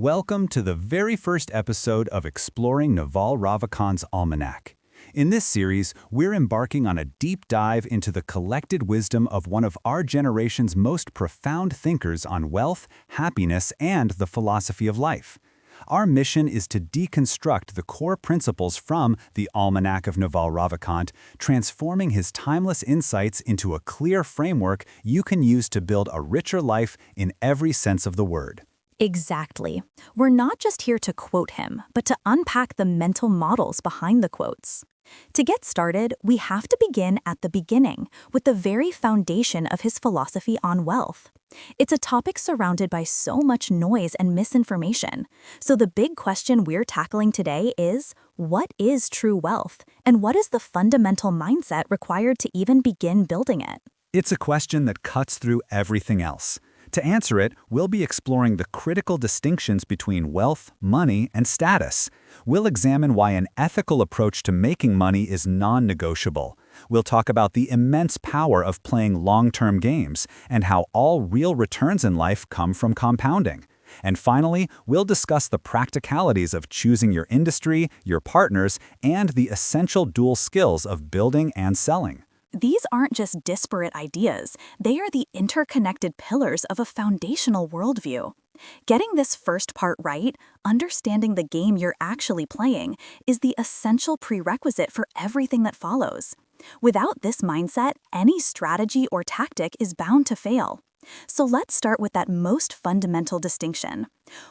Welcome to the very first episode of Exploring Naval Ravikant's Almanack. In this series, we're embarking on a deep dive into the collected wisdom of one of our generation's most profound thinkers on wealth, happiness, and the philosophy of life. Our mission is to deconstruct the core principles from the Almanack of Naval Ravikant, transforming his timeless insights into a clear framework you can use to build a richer life in every sense of the word. Exactly. We're not just here to quote him, but to unpack the mental models behind the quotes. To get started, we have to begin at the beginning, with the very foundation of his philosophy on wealth. It's a topic surrounded by so much noise and misinformation. So the big question we're tackling today is, what is true wealth? And what is the fundamental mindset required to even begin building it? It's a question that cuts through everything else. To answer it, we'll be exploring the critical distinctions between wealth, money, and status. We'll examine why an ethical approach to making money is non-negotiable. We'll talk about the immense power of playing long-term games and how all real returns in life come from compounding. And finally, we'll discuss the practicalities of choosing your industry, your partners, and the essential dual skills of building and selling. These aren't just disparate ideas, they are the interconnected pillars of a foundational worldview. Getting this first part right, understanding the game you're actually playing, is the essential prerequisite for everything that follows. Without this mindset, any strategy or tactic is bound to fail. So let's start with that most fundamental distinction.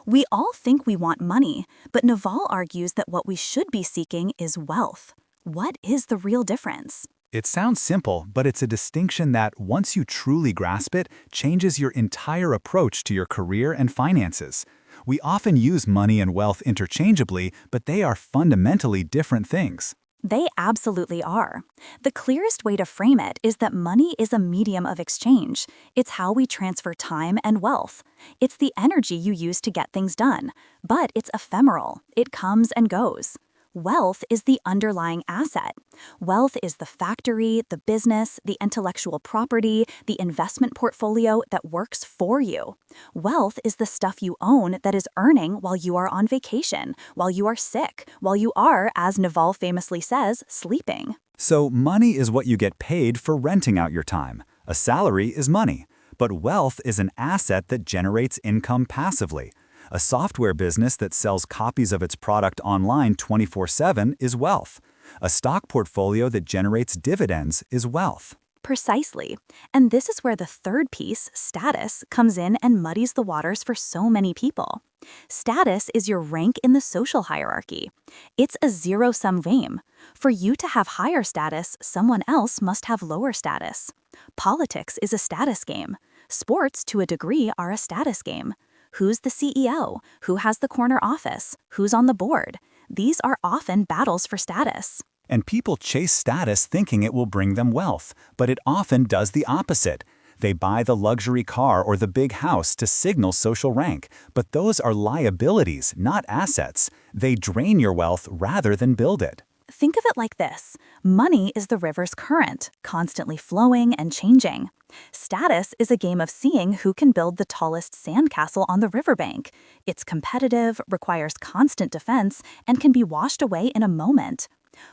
We all think we want money, but Naval argues that what we should be seeking is wealth. What is the real difference? It sounds simple, but it's a distinction that, once you truly grasp it, changes your entire approach to your career and finances. We often use money and wealth interchangeably, but they are fundamentally different things. They absolutely are. The clearest way to frame it is that money is a medium of exchange. It's how we transfer time and wealth. It's the energy you use to get things done, but it's ephemeral. It comes and goes. Wealth is the underlying asset. Wealth is the factory, the business, the intellectual property, the investment portfolio that works for you. Wealth is the stuff you own that is earning while you are on vacation, while you are sick, while you are, as Naval famously says, sleeping. So money is what you get paid for renting out your time. A salary is money. But wealth is an asset that generates income passively. A software business that sells copies of its product online 24/7 is wealth. A stock portfolio that generates dividends is wealth. Precisely. And this is where the third piece, status, comes in and muddies the waters for so many people. Status is your rank in the social hierarchy. It's a zero-sum game. For you to have higher status, someone else must have lower status. Politics is a status game. Sports, to a degree, are a status game. Who's the CEO? Who has the corner office? Who's on the board? These are often battles for status. And people chase status thinking it will bring them wealth, but it often does the opposite. They buy the luxury car or the big house to signal social rank, but those are liabilities, not assets. They drain your wealth rather than build it. Think of it like this. Money is the river's current, constantly flowing and changing. Status is a game of seeing who can build the tallest sandcastle on the riverbank. It's competitive, requires constant defense, and can be washed away in a moment.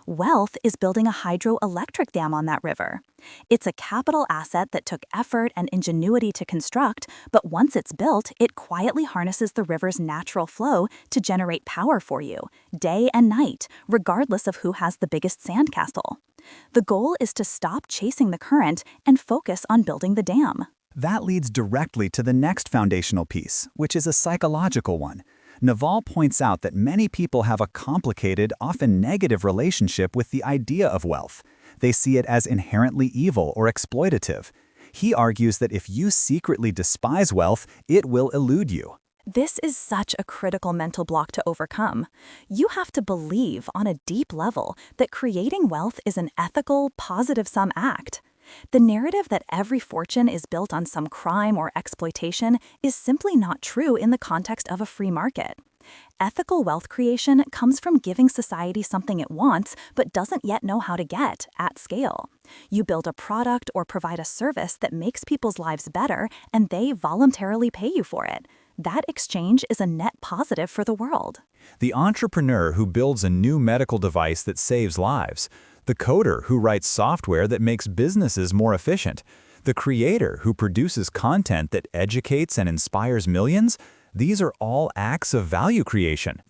Wealth is building a hydroelectric dam on that river. It's a capital asset that took effort and ingenuity to construct, but once it's built, it quietly harnesses the river's natural flow to generate power for you, day and night, regardless of who has the biggest sandcastle. The goal is to stop chasing the current and focus on building the dam. That leads directly to the next foundational piece, which is a psychological one. Naval points out that many people have a complicated, often negative relationship with the idea of wealth. They see it as inherently evil or exploitative. He argues that if you secretly despise wealth, it will elude you. This is such a critical mental block to overcome. You have to believe on a deep level that creating wealth is an ethical, positive-sum act. The narrative that every fortune is built on some crime or exploitation is simply not true in the context of a free market. Ethical wealth creation comes from giving society something it wants but doesn't yet know how to get at scale. You build a product or provide a service that makes people's lives better, and they voluntarily pay you for it. That exchange is a net positive for the world. The entrepreneur who builds a new medical device that saves lives. The coder who writes software that makes businesses more efficient. The creator who produces content that educates and inspires millions. These are all acts of value creation.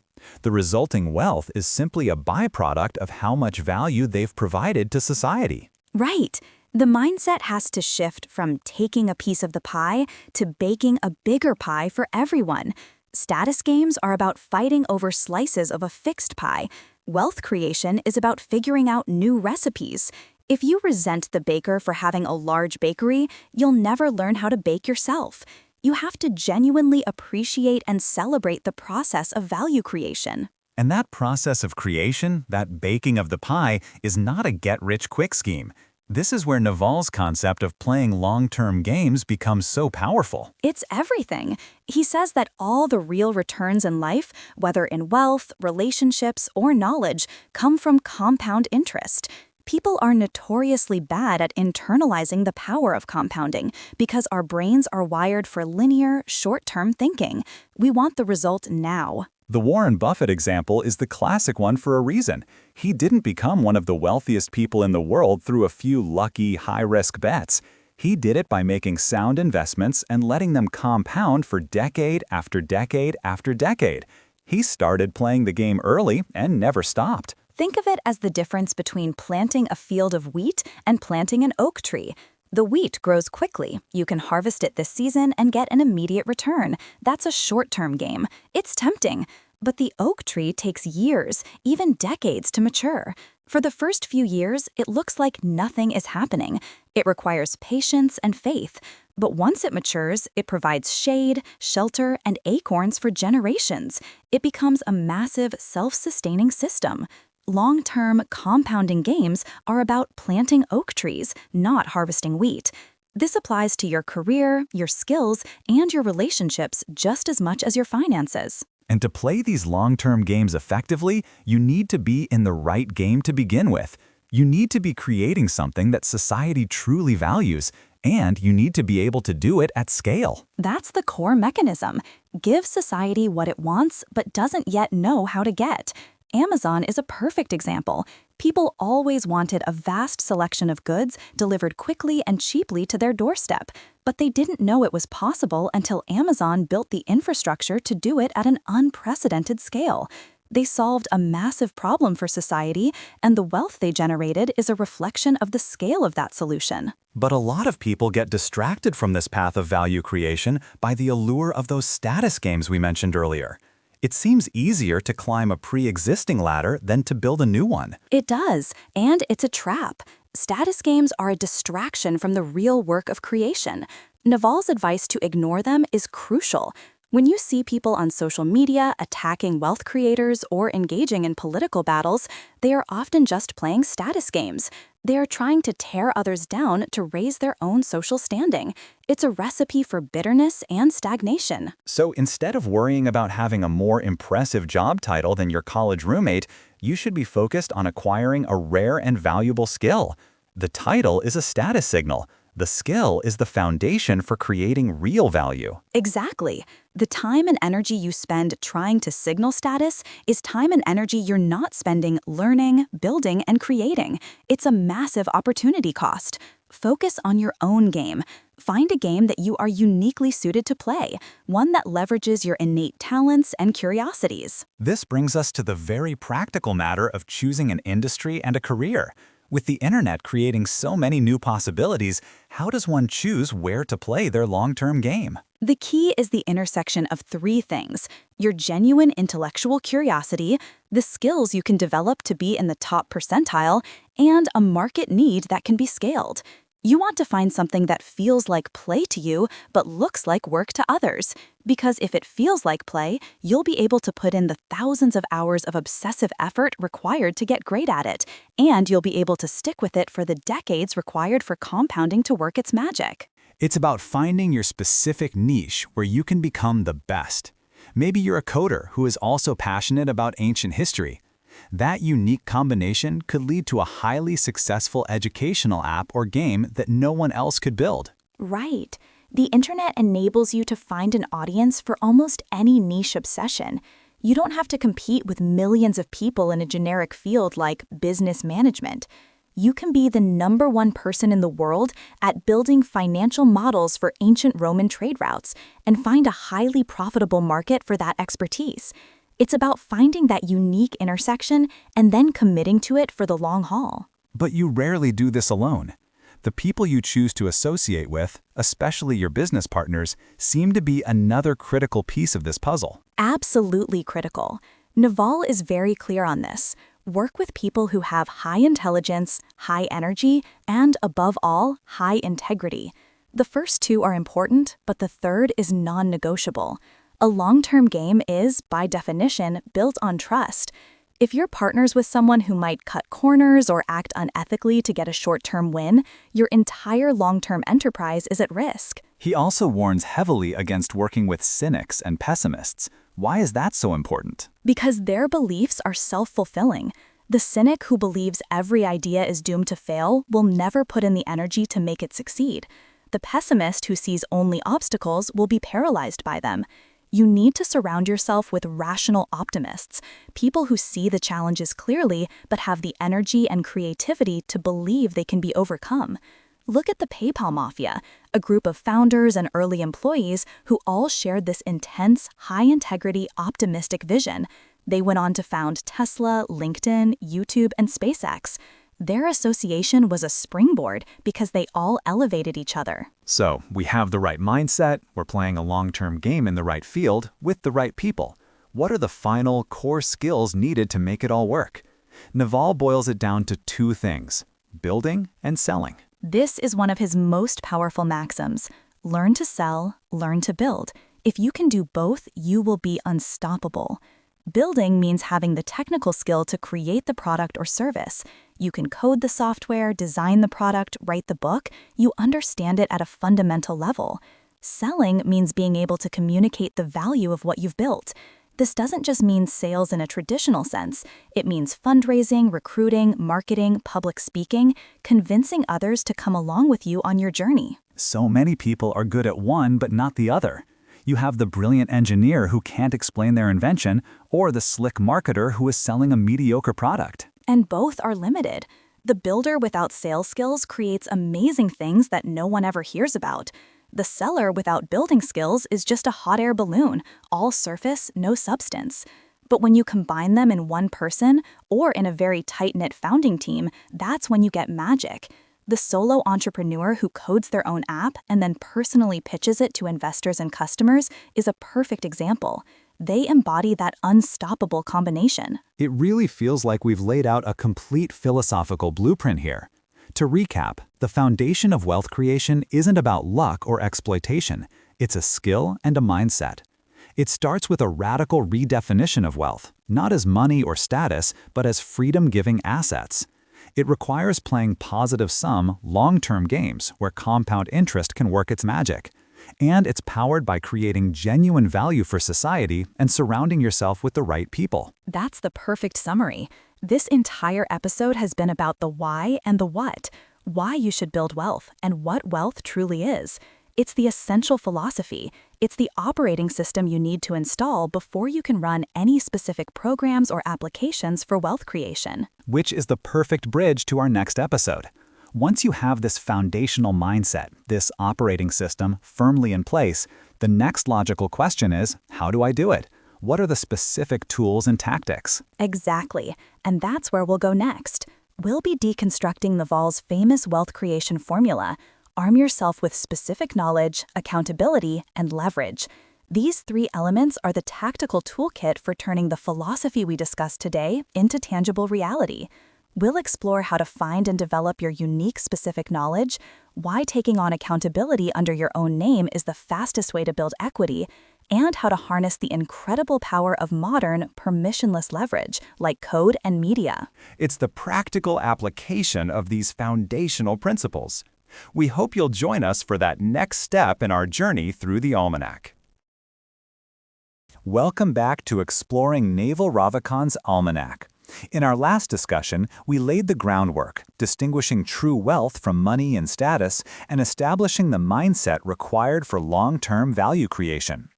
The resulting wealth is simply a byproduct of how much value they've provided to society. Right. The mindset has to shift from taking a piece of the pie to baking a bigger pie for everyone. Status games are about fighting over slices of a fixed pie. Wealth creation is about figuring out new recipes. If you resent the baker for having a large bakery, you'll never learn how to bake yourself. You have to genuinely appreciate and celebrate the process of value creation. And that process of creation, that baking of the pie, is not a get-rich-quick scheme. This is where Naval's concept of playing long-term games becomes so powerful. It's everything. He says that all the real returns in life, whether in wealth, relationships, or knowledge, come from compound interest. People are notoriously bad at internalizing the power of compounding because our brains are wired for linear, short-term thinking. We want the result now. The Warren Buffett example is the classic one for a reason. He didn't become one of the wealthiest people in the world through a few lucky, high-risk bets. He did it by making sound investments and letting them compound for decade after decade after decade. He started playing the game early and never stopped. Think of it as the difference between planting a field of wheat and planting an oak tree. The wheat grows quickly. You can harvest it this season and get an immediate return. That's a short-term game. It's tempting. But the oak tree takes years, even decades to mature. For the first few years, it looks like nothing is happening. It requires patience and faith. But once it matures, it provides shade, shelter, and acorns for generations. It becomes a massive, self-sustaining system. Long-term, compounding games are about planting oak trees, not harvesting wheat. This applies to your career, your skills, and your relationships just as much as your finances. And to play these long-term games effectively, you need to be in the right game to begin with. You need to be creating something that society truly values, and you need to be able to do it at scale. That's the core mechanism. Give society what it wants but doesn't yet know how to get. Amazon is a perfect example. People always wanted a vast selection of goods delivered quickly and cheaply to their doorstep, but they didn't know it was possible until Amazon built the infrastructure to do it at an unprecedented scale. They solved a massive problem for society, and the wealth they generated is a reflection of the scale of that solution. But a lot of people get distracted from this path of value creation by the allure of those status games we mentioned earlier. It seems easier to climb a pre-existing ladder than to build a new one. It does, and it's a trap. Status games are a distraction from the real work of creation. Naval's advice to ignore them is crucial. When you see people on social media attacking wealth creators or engaging in political battles, they are often just playing status games. They are trying to tear others down to raise their own social standing. It's a recipe for bitterness and stagnation. So instead of worrying about having a more impressive job title than your college roommate, you should be focused on acquiring a rare and valuable skill. The title is a status signal. The skill is the foundation for creating real value. Exactly. The time and energy you spend trying to signal status is time and energy you're not spending learning, building, and creating. It's a massive opportunity cost. Focus on your own game. Find a game that you are uniquely suited to play, one that leverages your innate talents and curiosities. This brings us to the very practical matter of choosing an industry and a career. With the internet creating so many new possibilities, how does one choose where to play their long-term game? The key is the intersection of three things: your genuine intellectual curiosity, the skills you can develop to be in the top percentile, and a market need that can be scaled. You want to find something that feels like play to you but looks like work to others. Because if it feels like play, you'll be able to put in the thousands of hours of obsessive effort required to get great at it, and you'll be able to stick with it for the decades required for compounding to work its magic. It's about finding your specific niche where you can become the best. Maybe you're a coder who is also passionate about ancient history. That unique combination could lead to a highly successful educational app or game that no one else could build. Right. The internet enables you to find an audience for almost any niche obsession. You don't have to compete with millions of people in a generic field like business management. You can be the #1 person in the world at building financial models for ancient Roman trade routes and find a highly profitable market for that expertise. It's about finding that unique intersection and then committing to it for the long haul. But you rarely do this alone. The people you choose to associate with, especially your business partners, seem to be another critical piece of this puzzle. Absolutely critical. Naval is very clear on this. Work with people who have high intelligence, high energy, and above all, high integrity. The first two are important, but the third is non-negotiable. A long-term game is, by definition, built on trust. If you're partners with someone who might cut corners or act unethically to get a short-term win, your entire long-term enterprise is at risk. He also warns heavily against working with cynics and pessimists. Why is that so important? Because their beliefs are self-fulfilling. The cynic who believes every idea is doomed to fail will never put in the energy to make it succeed. The pessimist who sees only obstacles will be paralyzed by them. You need to surround yourself with rational optimists, people who see the challenges clearly but have the energy and creativity to believe they can be overcome. Look at the PayPal Mafia, a group of founders and early employees who all shared this intense, high-integrity, optimistic vision. They went on to found Tesla, LinkedIn, YouTube, and SpaceX. Their association was a springboard because they all elevated each other. So, we have the right mindset, we're playing a long-term game in the right field, with the right people. What are the final, core skills needed to make it all work? Naval boils it down to two things: building and selling. This is one of his most powerful maxims. Learn to sell, learn to build. If you can do both, you will be unstoppable. Building means having the technical skill to create the product or service. You can code the software, design the product, write the book. You understand it at a fundamental level. Selling means being able to communicate the value of what you've built. This doesn't just mean sales in a traditional sense. It means fundraising, recruiting, marketing, public speaking, convincing others to come along with you on your journey. So many people are good at one but not the other. You have the brilliant engineer who can't explain their invention, or the slick marketer who is selling a mediocre product. And both are limited. The builder without sales skills creates amazing things that no one ever hears about. The seller without building skills is just a hot air balloon, all surface, no substance. But when you combine them in one person, or in a very tight-knit founding team, that's when you get magic. The solo entrepreneur who codes their own app and then personally pitches it to investors and customers is a perfect example. They embody that unstoppable combination. It really feels like we've laid out a complete philosophical blueprint here. To recap, the foundation of wealth creation isn't about luck or exploitation. It's a skill and a mindset. It starts with a radical redefinition of wealth, not as money or status, but as freedom-giving assets. It requires playing positive-sum, long-term games where compound interest can work its magic. And it's powered by creating genuine value for society and surrounding yourself with the right people. That's the perfect summary. This entire episode has been about the why and the what. Why you should build wealth and what wealth truly is. It's the essential philosophy. It's the operating system you need to install before you can run any specific programs or applications for wealth creation. Which is the perfect bridge to our next episode. Once you have this foundational mindset, this operating system firmly in place, the next logical question is, how do I do it? What are the specific tools and tactics? Exactly. And that's where we'll go next. We'll be deconstructing Naval's famous wealth creation formula. Arm yourself with specific knowledge, accountability, and leverage. These three elements are the tactical toolkit for turning the philosophy we discussed today into tangible reality. We'll explore how to find and develop your unique specific knowledge, why taking on accountability under your own name is the fastest way to build equity, and how to harness the incredible power of modern, permissionless leverage, like code and media. It's the practical application of these foundational principles. We hope you'll join us for that next step in our journey through the Almanack. Welcome back to Exploring Naval Ravikant's Almanack. In our last discussion, we laid the groundwork, distinguishing true wealth from money and status, and establishing the mindset required for long-term value creation.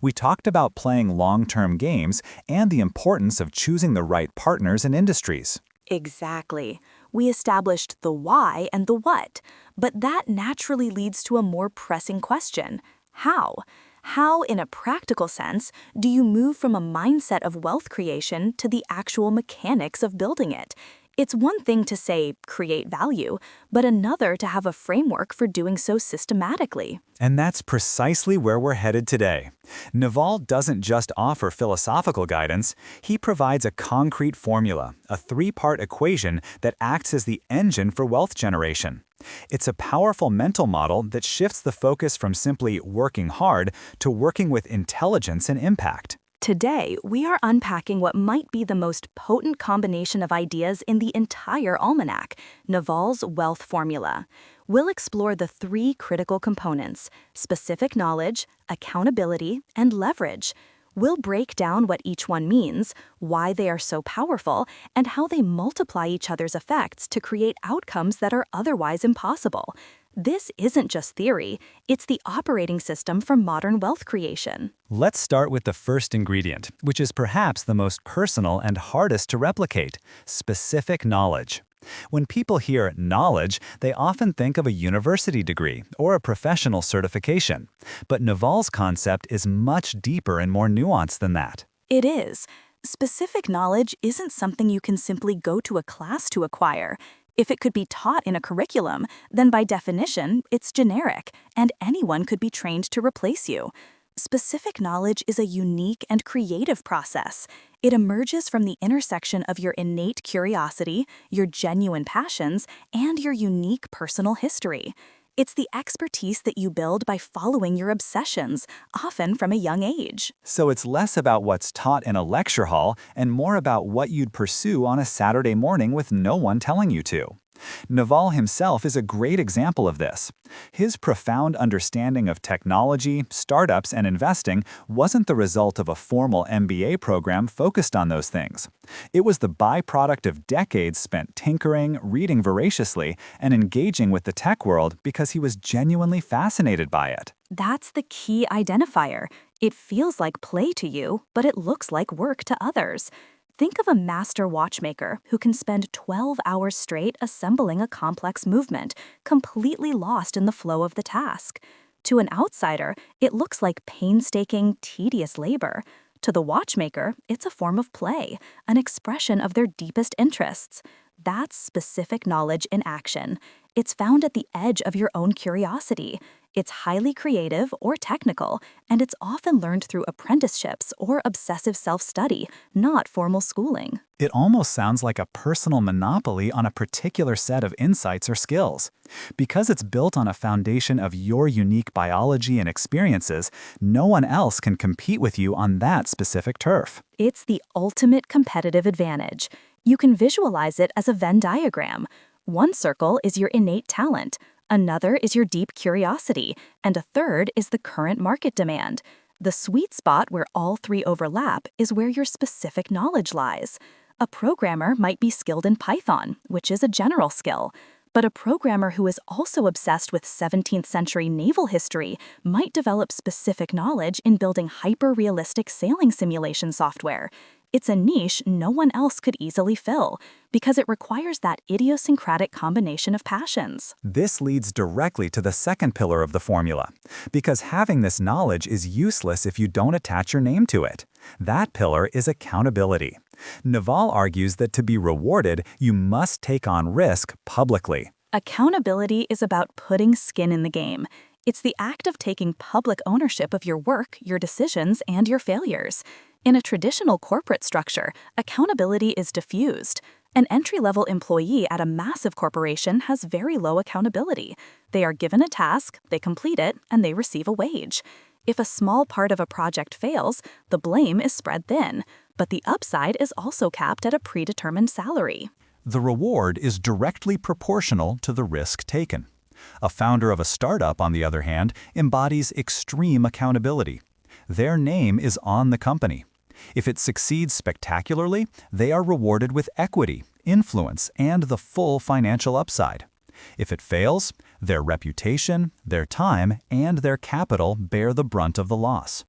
We talked about playing long-term games and the importance of choosing the right partners and industries. Exactly. We established the why and the what, but that naturally leads to a more pressing question. How? How, in a practical sense, do you move from a mindset of wealth creation to the actual mechanics of building it? It's one thing to say, create value, but another to have a framework for doing so systematically. And that's precisely where we're headed today. Naval doesn't just offer philosophical guidance, he provides a concrete formula, a three-part equation that acts as the engine for wealth generation. It's a powerful mental model that shifts the focus from simply working hard to working with intelligence and impact. Today, we are unpacking what might be the most potent combination of ideas in the entire Almanack, Naval's wealth formula. We'll explore the three critical components: specific knowledge, accountability, and leverage. We'll break down what each one means, why they are so powerful, and how they multiply each other's effects to create outcomes that are otherwise impossible. This isn't just theory, it's the operating system for modern wealth creation. Let's start with the first ingredient, which is perhaps the most personal and hardest to replicate: specific knowledge. When people hear knowledge, they often think of a university degree or a professional certification. But Naval's concept is much deeper and more nuanced than that. It is. Specific knowledge isn't something you can simply go to a class to acquire. If it could be taught in a curriculum, then by definition, it's generic, and anyone could be trained to replace you. Specific knowledge is a unique and creative process. It emerges from the intersection of your innate curiosity, your genuine passions, and your unique personal history. It's the expertise that you build by following your obsessions, often from a young age. So it's less about what's taught in a lecture hall and more about what you'd pursue on a Saturday morning with no one telling you to. Naval himself is a great example of this. His profound understanding of technology, startups, and investing wasn't the result of a formal MBA program focused on those things. It was the byproduct of decades spent tinkering, reading voraciously, and engaging with the tech world because he was genuinely fascinated by it. That's the key identifier. It feels like play to you, but it looks like work to others. Think of a master watchmaker who can spend 12 hours straight assembling a complex movement, completely lost in the flow of the task. To an outsider, it looks like painstaking, tedious labor. To the watchmaker, it's a form of play, an expression of their deepest interests. That's specific knowledge in action. It's found at the edge of your own curiosity. It's highly creative or technical, and it's often learned through apprenticeships or obsessive self-study, not formal schooling. It almost sounds like a personal monopoly on a particular set of insights or skills. Because it's built on a foundation of your unique biology and experiences, no one else can compete with you on that specific turf. It's the ultimate competitive advantage. You can visualize it as a Venn diagram. One circle is your innate talent, another is your deep curiosity, and a third is the current market demand. The sweet spot where all three overlap is where your specific knowledge lies. A programmer might be skilled in Python, which is a general skill, but a programmer who is also obsessed with 17th century naval history might develop specific knowledge in building hyper-realistic sailing simulation software. It's a niche no one else could easily fill, because it requires that idiosyncratic combination of passions. This leads directly to the second pillar of the formula, because having this knowledge is useless if you don't attach your name to it. That pillar is accountability. Naval argues that to be rewarded, you must take on risk publicly. Accountability is about putting skin in the game. It's the act of taking public ownership of your work, your decisions, and your failures. In a traditional corporate structure, accountability is diffused. An entry-level employee at a massive corporation has very low accountability. They are given a task, they complete it, and they receive a wage. If a small part of a project fails, the blame is spread thin, but the upside is also capped at a predetermined salary. The reward is directly proportional to the risk taken. A founder of a startup, on the other hand, embodies extreme accountability. Their name is on the company. If it succeeds spectacularly, they are rewarded with equity, influence, and the full financial upside. If it fails, their reputation, their time, and their capital bear the brunt of the loss.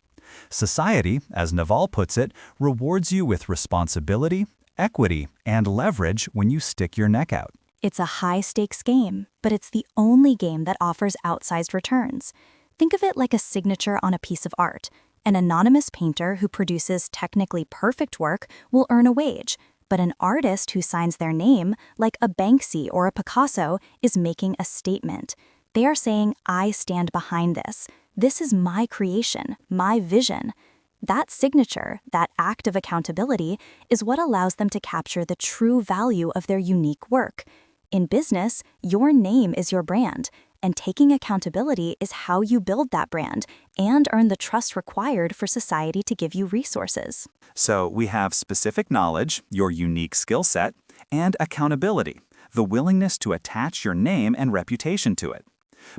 Society, as Naval puts it, rewards you with responsibility, equity, and leverage when you stick your neck out. It's a high-stakes game, but it's the only game that offers outsized returns. Think of it like a signature on a piece of art. An anonymous painter who produces technically perfect work will earn a wage, but an artist who signs their name, like a Banksy or a Picasso, is making a statement. They are saying, I stand behind this. This is my creation, my vision. That signature, that act of accountability, is what allows them to capture the true value of their unique work. In business, your name is your brand, and taking accountability is how you build that brand and earn the trust required for society to give you resources. So we have specific knowledge, your unique skill set, and accountability, the willingness to attach your name and reputation to it.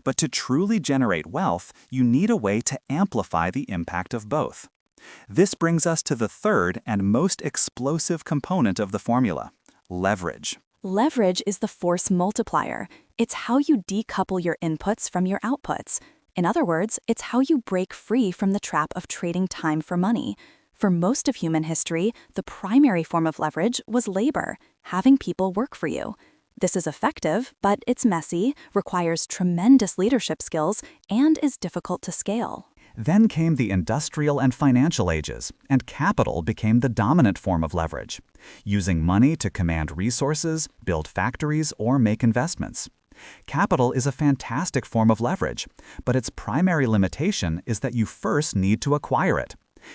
But to truly generate wealth, you need a way to amplify the impact of both. This brings us to the third and most explosive component of the formula: leverage. Leverage is the force multiplier. It's how you decouple your inputs from your outputs. In other words, it's how you break free from the trap of trading time for money. For most of human history, the primary form of leverage was labor, having people work for you. This is effective, but it's messy, requires tremendous leadership skills, and is difficult to scale. Then came the industrial and financial ages, and capital became the dominant form of leverage, using money to command resources, build factories, or make investments. Capital is a fantastic form of leverage, but its primary limitation is that you first need to acquire it.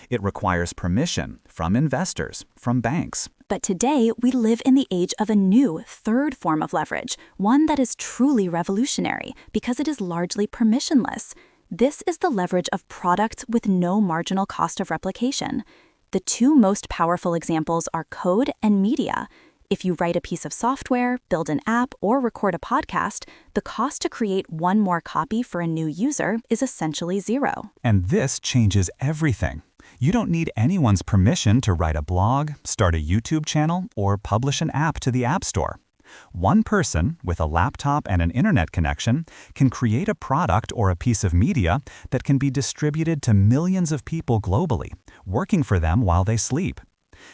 It requires permission from investors, from banks. But today, we live in the age of a new third form of leverage, one that is truly revolutionary because it is largely permissionless. This is the leverage of products with no marginal cost of replication. The two most powerful examples are code and media. If you write a piece of software, build an app, or record a podcast, the cost to create one more copy for a new user is essentially zero. And this changes everything. You don't need anyone's permission to write a blog, start a YouTube channel, or publish an app to the App Store. One person, with a laptop and an internet connection, can create a product or a piece of media that can be distributed to millions of people globally, working for them while they sleep.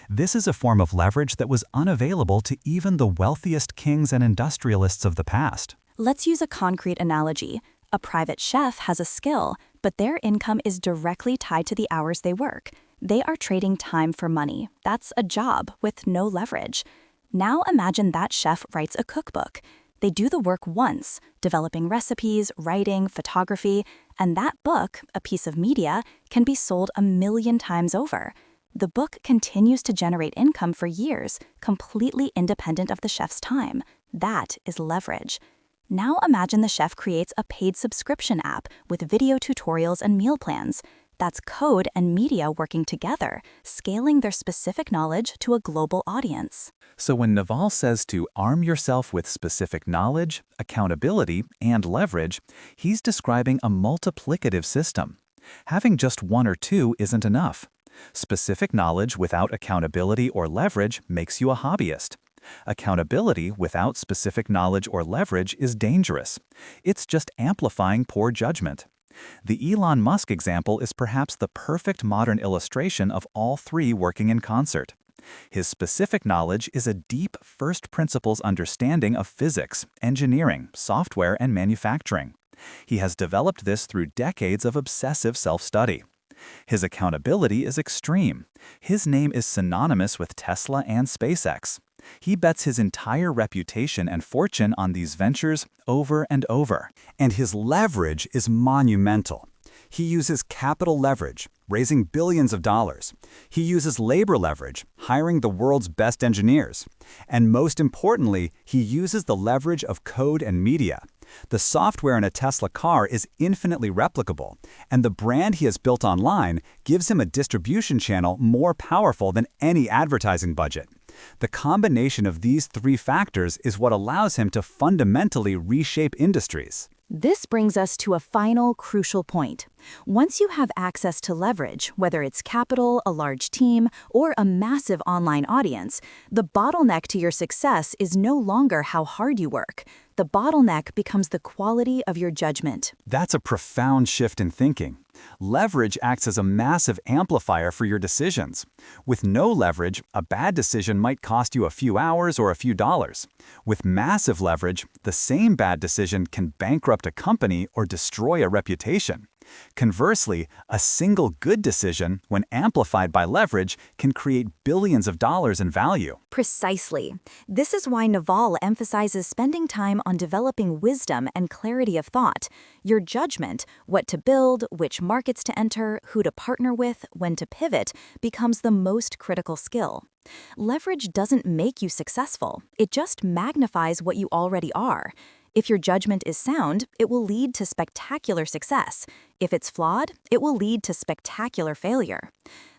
This is a form of leverage that was unavailable to even the wealthiest kings and industrialists of the past. Let's use a concrete analogy. A private chef has a skill, but their income is directly tied to the hours they work. They are trading time for money. That's a job with no leverage. Now imagine that chef writes a cookbook. They do the work once, developing recipes, writing, photography, and that book, a piece of media, can be sold 1,000,000 times over. The book continues to generate income for years, completely independent of the chef's time. That is leverage. Now imagine the chef creates a paid subscription app with video tutorials and meal plans. That's code and media working together, scaling their specific knowledge to a global audience. So when Naval says to arm yourself with specific knowledge, accountability, and leverage, he's describing a multiplicative system. Having just one or two isn't enough. Specific knowledge without accountability or leverage makes you a hobbyist. Accountability without specific knowledge or leverage is dangerous. It's just amplifying poor judgment. The Elon Musk example is perhaps the perfect modern illustration of all three working in concert. His specific knowledge is a deep first principles understanding of physics, engineering, software, and manufacturing. He has developed this through decades of obsessive self-study. His accountability is extreme. His name is synonymous with Tesla and SpaceX. He bets his entire reputation and fortune on these ventures over and over. And his leverage is monumental. He uses capital leverage, raising billions of dollars. He uses labor leverage, hiring the world's best engineers. And most importantly, he uses the leverage of code and media. The software in a Tesla car is infinitely replicable, and the brand he has built online gives him a distribution channel more powerful than any advertising budget. The combination of these three factors is what allows him to fundamentally reshape industries. This brings us to a final crucial point. Once you have access to leverage, whether it's capital, a large team, or a massive online audience, the bottleneck to your success is no longer how hard you work. The bottleneck becomes the quality of your judgment. That's a profound shift in thinking. Leverage acts as a massive amplifier for your decisions. With no leverage, a bad decision might cost you a few hours or a few dollars. With massive leverage, the same bad decision can bankrupt a company or destroy a reputation. Conversely, a single good decision, when amplified by leverage, can create billions of dollars in value. Precisely. This is why Naval emphasizes spending time on developing wisdom and clarity of thought. Your judgment, what to build, which markets to enter, who to partner with, when to pivot, becomes the most critical skill. Leverage doesn't make you successful. It just magnifies what you already are. If your judgment is sound, it will lead to spectacular success. If it's flawed, it will lead to spectacular failure.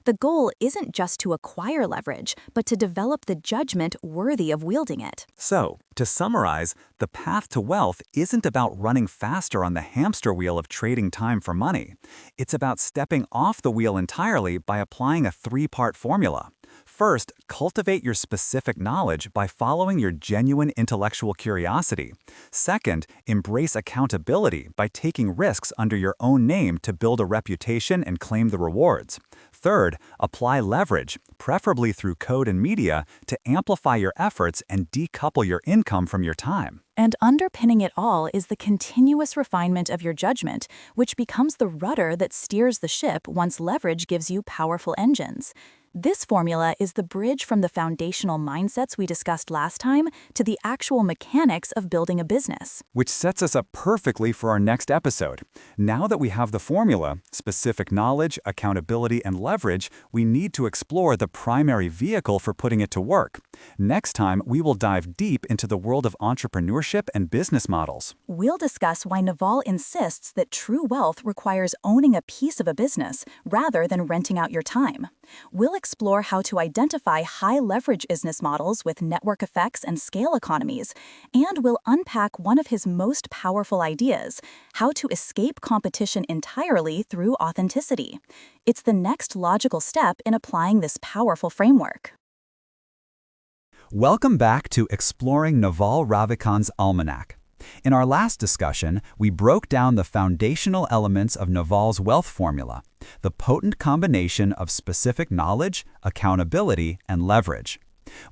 The goal isn't just to acquire leverage, but to develop the judgment worthy of wielding it. So, to summarize, the path to wealth isn't about running faster on the hamster wheel of trading time for money. It's about stepping off the wheel entirely by applying a three-part formula. First, cultivate your specific knowledge by following your genuine intellectual curiosity. Second, embrace accountability by taking risks under your own name to build a reputation and claim the rewards. Third, apply leverage, preferably through code and media, to amplify your efforts and decouple your income from your time. And underpinning it all is the continuous refinement of your judgment, which becomes the rudder that steers the ship once leverage gives you powerful engines. This formula is the bridge from the foundational mindsets we discussed last time to the actual mechanics of building a business. Which sets us up perfectly for our next episode. Now that we have the formula, specific knowledge, accountability, and leverage, we need to explore the primary vehicle for putting it to work. Next time, we will dive deep into the world of entrepreneurship and business models. We'll discuss why Naval insists that true wealth requires owning a piece of a business rather than renting out your time. We'll explore how to identify high-leverage business models with network effects and scale economies, and we'll unpack one of his most powerful ideas, how to escape competition entirely through authenticity. It's the next logical step in applying this powerful framework. Welcome back to Exploring Naval Ravikant's Almanack. In our last discussion, we broke down the foundational elements of Naval's wealth formula, the potent combination of specific knowledge, accountability, and leverage.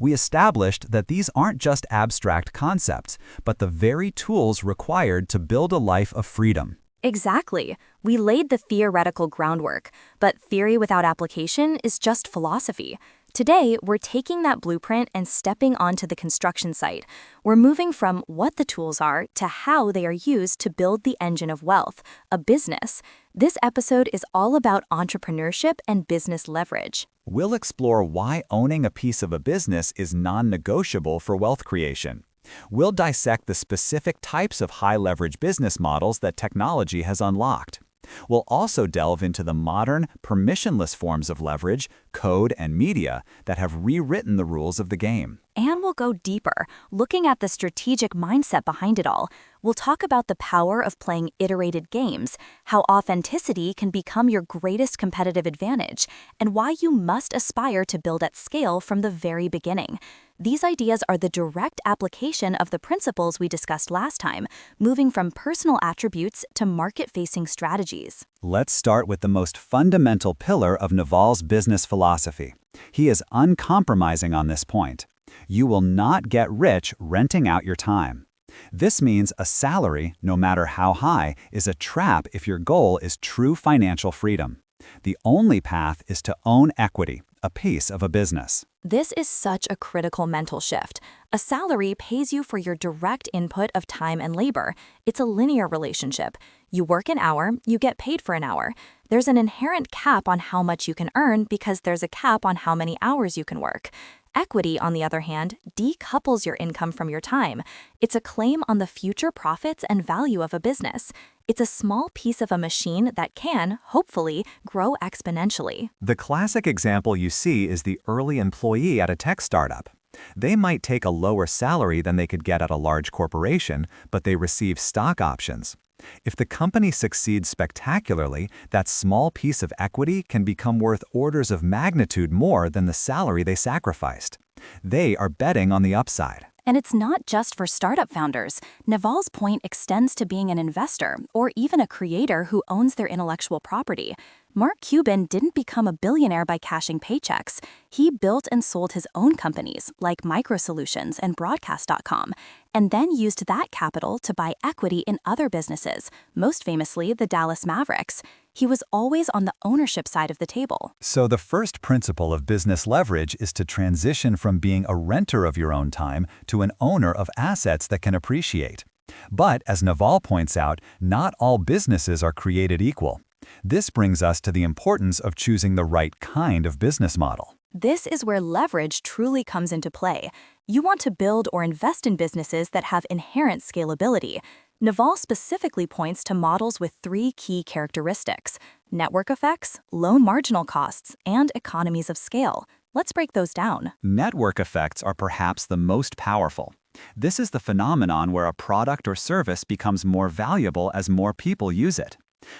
We established that these aren't just abstract concepts, but the very tools required to build a life of freedom. Exactly. We laid the theoretical groundwork, but theory without application is just philosophy. Today, we're taking that blueprint and stepping onto the construction site. We're moving from what the tools are to how they are used to build the engine of wealth, a business. This episode is all about entrepreneurship and business leverage. We'll explore why owning a piece of a business is non-negotiable for wealth creation. We'll dissect the specific types of high-leverage business models that technology has unlocked. We'll also delve into the modern, permissionless forms of leverage, code, and media that have rewritten the rules of the game. And we'll go deeper, looking at the strategic mindset behind it all. We'll talk about the power of playing iterated games, how authenticity can become your greatest competitive advantage, and why you must aspire to build at scale from the very beginning. These ideas are the direct application of the principles we discussed last time, moving from personal attributes to market-facing strategies. Let's start with the most fundamental pillar of Naval's business philosophy. He is uncompromising on this point. You will not get rich renting out your time. This means a salary, no matter how high, is a trap if your goal is true financial freedom. The only path is to own equity, a piece of a business. This is such a critical mental shift. A salary pays you for your direct input of time and labor. It's a linear relationship. You work an hour, you get paid for an hour. There's an inherent cap on how much you can earn because there's a cap on how many hours you can work. Equity, on the other hand, decouples your income from your time. It's a claim on the future profits and value of a business. It's a small piece of a machine that can, hopefully, grow exponentially. The classic example you see is the early employee at a tech startup. They might take a lower salary than they could get at a large corporation, but they receive stock options. If the company succeeds spectacularly, that small piece of equity can become worth orders of magnitude more than the salary they sacrificed. They are betting on the upside. And it's not just for startup founders. Naval's point extends to being an investor or even a creator who owns their intellectual property. Mark Cuban didn't become a billionaire by cashing paychecks. He built and sold his own companies, like MicroSolutions and Broadcast.com, and then used that capital to buy equity in other businesses, most famously the Dallas Mavericks. He was always on the ownership side of the table. So the first principle of business leverage is to transition from being a renter of your own time to an owner of assets that can appreciate. But, as Naval points out, not all businesses are created equal. This brings us to the importance of choosing the right kind of business model. This is where leverage truly comes into play. You want to build or invest in businesses that have inherent scalability. Naval specifically points to models with 3 key characteristics: network effects, low marginal costs, and economies of scale. Let's break those down. Network effects are perhaps the most powerful. This is the phenomenon where a product or service becomes more valuable as more people use it.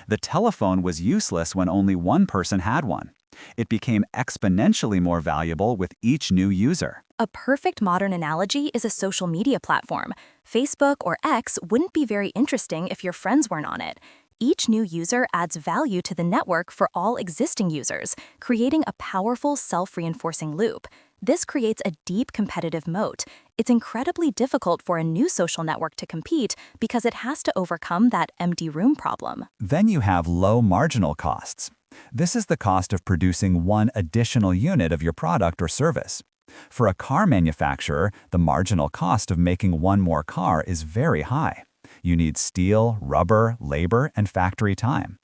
The telephone was useless when only one person had one. It became exponentially more valuable with each new user. A perfect modern analogy is a social media platform. Facebook or X wouldn't be very interesting if your friends weren't on it. Each new user adds value to the network for all existing users, creating a powerful self-reinforcing loop. This creates a deep competitive moat. It's incredibly difficult for a new social network to compete because it has to overcome that empty room problem. Then you have low marginal costs. This is the cost of producing one additional unit of your product or service. For a car manufacturer, the marginal cost of making one more car is very high. You need steel, rubber, labor, and factory time.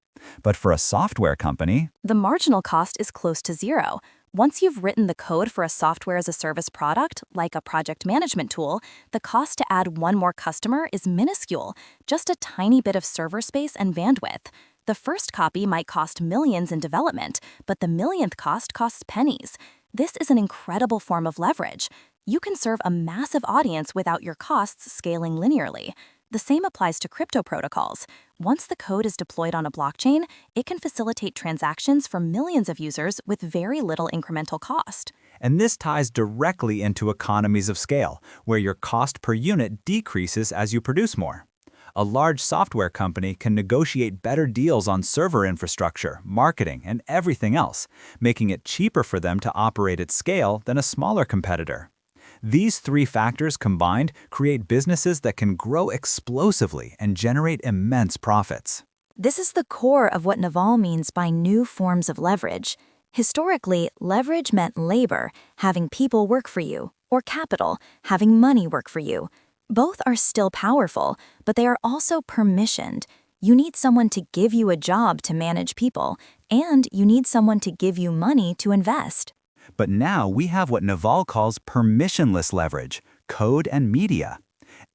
But for a software company, the marginal cost is close to zero. Once you've written the code for a software-as-a-service product, like a project management tool, the cost to add one more customer is minuscule, just a tiny bit of server space and bandwidth. The first copy might cost millions in development, but the millionth cost costs pennies. This is an incredible form of leverage. You can serve a massive audience without your costs scaling linearly. The same applies to crypto protocols. Once the code is deployed on a blockchain, it can facilitate transactions for millions of users with very little incremental cost. And this ties directly into economies of scale, where your cost per unit decreases as you produce more. A large software company can negotiate better deals on server infrastructure, marketing, and everything else, making it cheaper for them to operate at scale than a smaller competitor. These 3 factors combined create businesses that can grow explosively and generate immense profits. This is the core of what Naval means by new forms of leverage. Historically, leverage meant labor, having people work for you, or capital, having money work for you. Both are still powerful, but they are also permissioned. You need someone to give you a job to manage people, and you need someone to give you money to invest. But now we have what Naval calls permissionless leverage, code and media.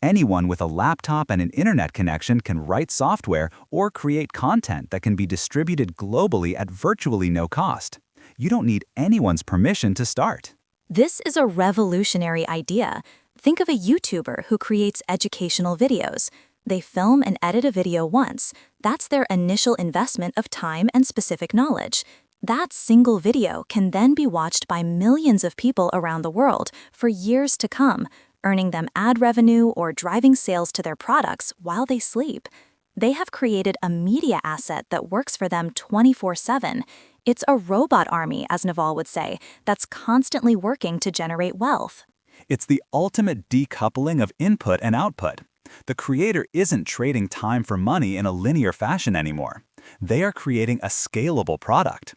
Anyone with a laptop and an internet connection can write software or create content that can be distributed globally at virtually no cost. You don't need anyone's permission to start. This is a revolutionary idea. Think of a YouTuber who creates educational videos. They film and edit a video once. That's their initial investment of time and specific knowledge. That single video can then be watched by millions of people around the world for years to come, earning them ad revenue or driving sales to their products while they sleep. They have created a media asset that works for them 24/7. It's a robot army, as Naval would say, that's constantly working to generate wealth. It's the ultimate decoupling of input and output. The creator isn't trading time for money in a linear fashion anymore. They are creating a scalable product.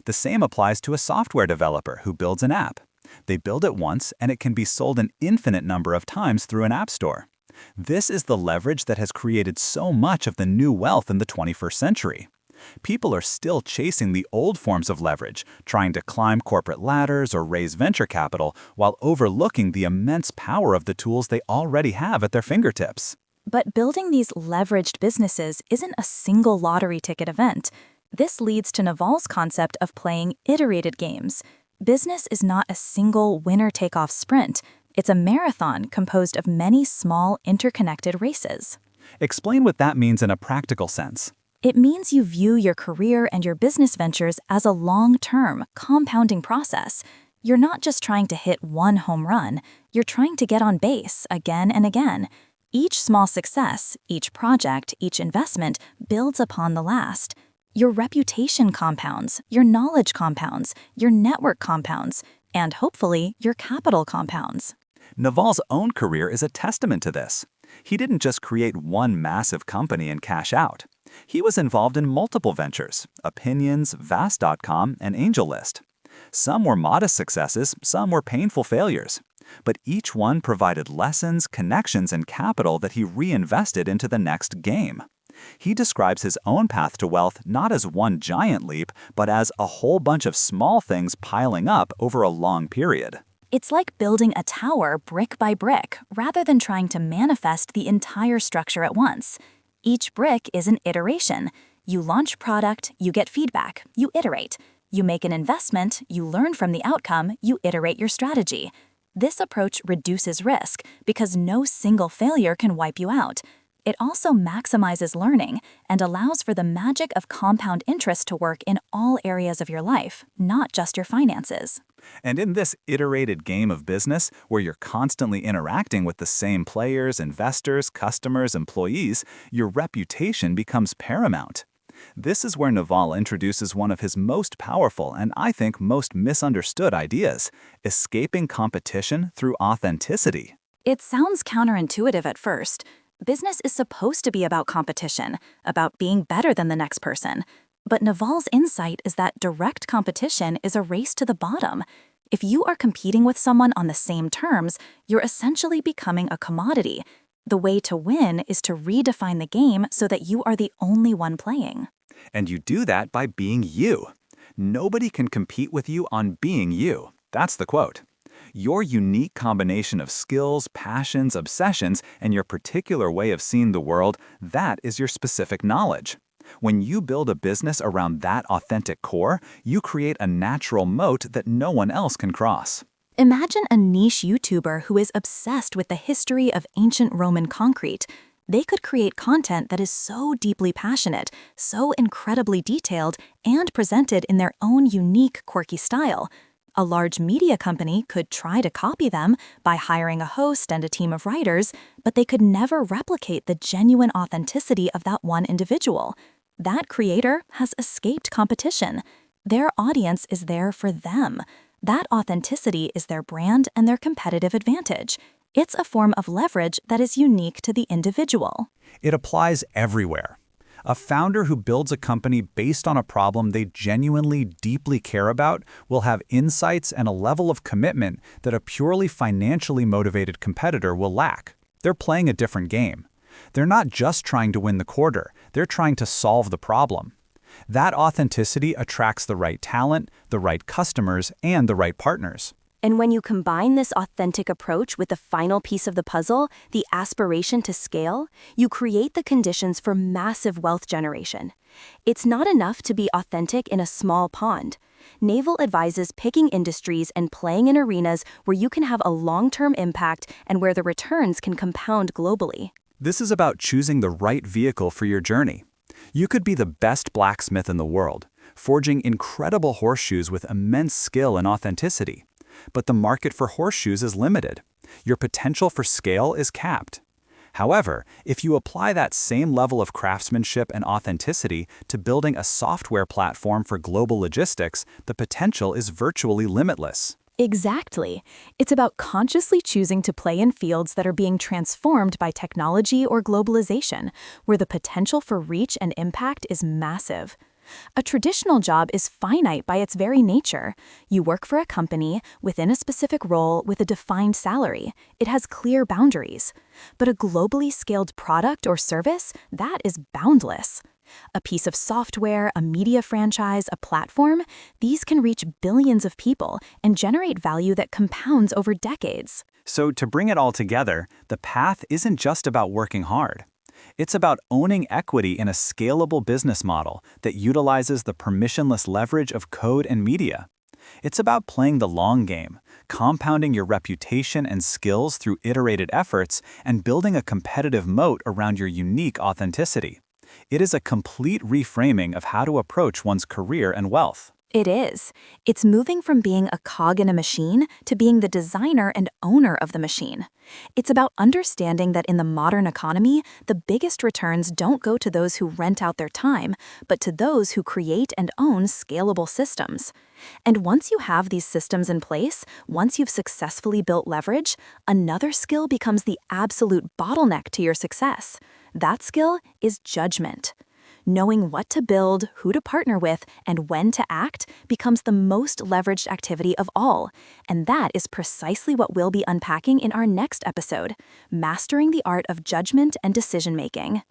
The same applies to a software developer who builds an app. They build it once, and it can be sold an infinite number of times through an app store. This is the leverage that has created so much of the new wealth in the 21st century. People are still chasing the old forms of leverage, trying to climb corporate ladders or raise venture capital while overlooking the immense power of the tools they already have at their fingertips. But building these leveraged businesses isn't a single lottery ticket event. This leads to Naval's concept of playing iterated games. Business is not a single winner-take-all sprint. It's a marathon composed of many small, interconnected races. Explain what that means in a practical sense. It means you view your career and your business ventures as a long-term, compounding process. You're not just trying to hit one home run, you're trying to get on base again and again. Each small success, each project, each investment builds upon the last. Your reputation compounds, your knowledge compounds, your network compounds, and hopefully your capital compounds. Naval's own career is a testament to this. He didn't just create one massive company and cash out. He was involved in multiple ventures: Opinions, Vast.com, and AngelList. Some were modest successes, some were painful failures. But each one provided lessons, connections, and capital that he reinvested into the next game. He describes his own path to wealth not as one giant leap, but as a whole bunch of small things piling up over a long period. It's like building a tower brick by brick, rather than trying to manifest the entire structure at once. Each brick is an iteration. You launch product, you get feedback, you iterate. You make an investment, you learn from the outcome, you iterate your strategy. This approach reduces risk because no single failure can wipe you out. It also maximizes learning and allows for the magic of compound interest to work in all areas of your life, not just your finances. And in this iterated game of business, where you're constantly interacting with the same players, investors, customers, employees, your reputation becomes paramount. This is where Naval introduces one of his most powerful and I think most misunderstood ideas: escaping competition through authenticity. It sounds counterintuitive at first. Business is supposed to be about competition, about being better than the next person. But Naval's insight is that direct competition is a race to the bottom. If you are competing with someone on the same terms, you're essentially becoming a commodity. The way to win is to redefine the game so that you are the only one playing. And you do that by being you. Nobody can compete with you on being you. That's the quote. Your unique combination of skills, passions, obsessions, and your particular way of seeing the world, that is your specific knowledge. When you build a business around that authentic core, you create a natural moat that no one else can cross. Imagine a niche YouTuber who is obsessed with the history of ancient Roman concrete. They could create content that is so deeply passionate, so incredibly detailed, and presented in their own unique, quirky style. A large media company could try to copy them by hiring a host and a team of writers, but they could never replicate the genuine authenticity of that one individual. That creator has escaped competition. Their audience is there for them. That authenticity is their brand and their competitive advantage. It's a form of leverage that is unique to the individual. It applies everywhere. A founder who builds a company based on a problem they genuinely, deeply care about will have insights and a level of commitment that a purely financially motivated competitor will lack. They're playing a different game. They're not just trying to win the quarter, they're trying to solve the problem. That authenticity attracts the right talent, the right customers, and the right partners. And when you combine this authentic approach with the final piece of the puzzle, the aspiration to scale, you create the conditions for massive wealth generation. It's not enough to be authentic in a small pond. Naval advises picking industries and playing in arenas where you can have a long-term impact and where the returns can compound globally. This is about choosing the right vehicle for your journey. You could be the best blacksmith in the world, forging incredible horseshoes with immense skill and authenticity. But the market for horseshoes is limited. Your potential for scale is capped. However, if you apply that same level of craftsmanship and authenticity to building a software platform for global logistics, the potential is virtually limitless. Exactly. It's about consciously choosing to play in fields that are being transformed by technology or globalization, where the potential for reach and impact is massive. A traditional job is finite by its very nature. You work for a company, within a specific role, with a defined salary. It has clear boundaries. But a globally scaled product or service, that is boundless. A piece of software, a media franchise, a platform, these can reach billions of people and generate value that compounds over decades. So to bring it all together, the path isn't just about working hard. It's about owning equity in a scalable business model that utilizes the permissionless leverage of code and media. It's about playing the long game, compounding your reputation and skills through iterated efforts, and building a competitive moat around your unique authenticity. It is a complete reframing of how to approach one's career and wealth. It is. It's moving from being a cog in a machine to being the designer and owner of the machine. It's about understanding that in the modern economy, the biggest returns don't go to those who rent out their time, but to those who create and own scalable systems. And once you have these systems in place, once you've successfully built leverage, another skill becomes the absolute bottleneck to your success. That skill is judgment. Knowing what to build, who to partner with, and when to act becomes the most leveraged activity of all. And that is precisely what we'll be unpacking in our next episode, Mastering the Art of Judgment and Decision-Making.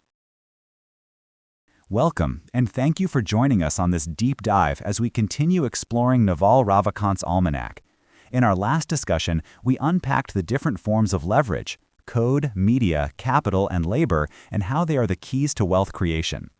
Welcome, and thank you for joining us on this deep dive as we continue exploring Naval Ravikant's Almanack. In our last discussion, we unpacked the different forms of leverage, code, media, capital, and labor, and how they are the keys to wealth creation.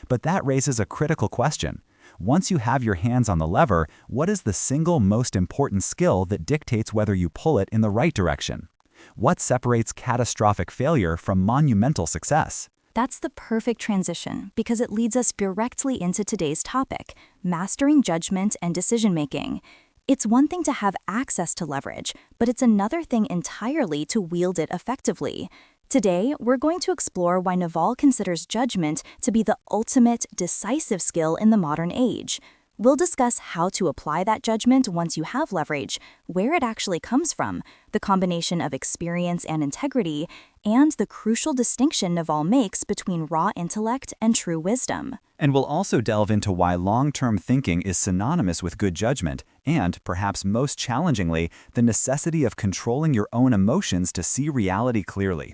But that raises a critical question. Once you have your hands on the lever, what is the single most important skill that dictates whether you pull it in the right direction? What separates catastrophic failure from monumental success? That's the perfect transition because it leads us directly into today's topic, mastering judgment and decision-making. It's one thing to have access to leverage, but it's another thing entirely to wield it effectively. Today, we're going to explore why Naval considers judgment to be the ultimate, decisive skill in the modern age. We'll discuss how to apply that judgment once you have leverage, where it actually comes from, the combination of experience and integrity, and the crucial distinction Naval makes between raw intellect and true wisdom. And we'll also delve into why long-term thinking is synonymous with good judgment, and, perhaps most challengingly, the necessity of controlling your own emotions to see reality clearly.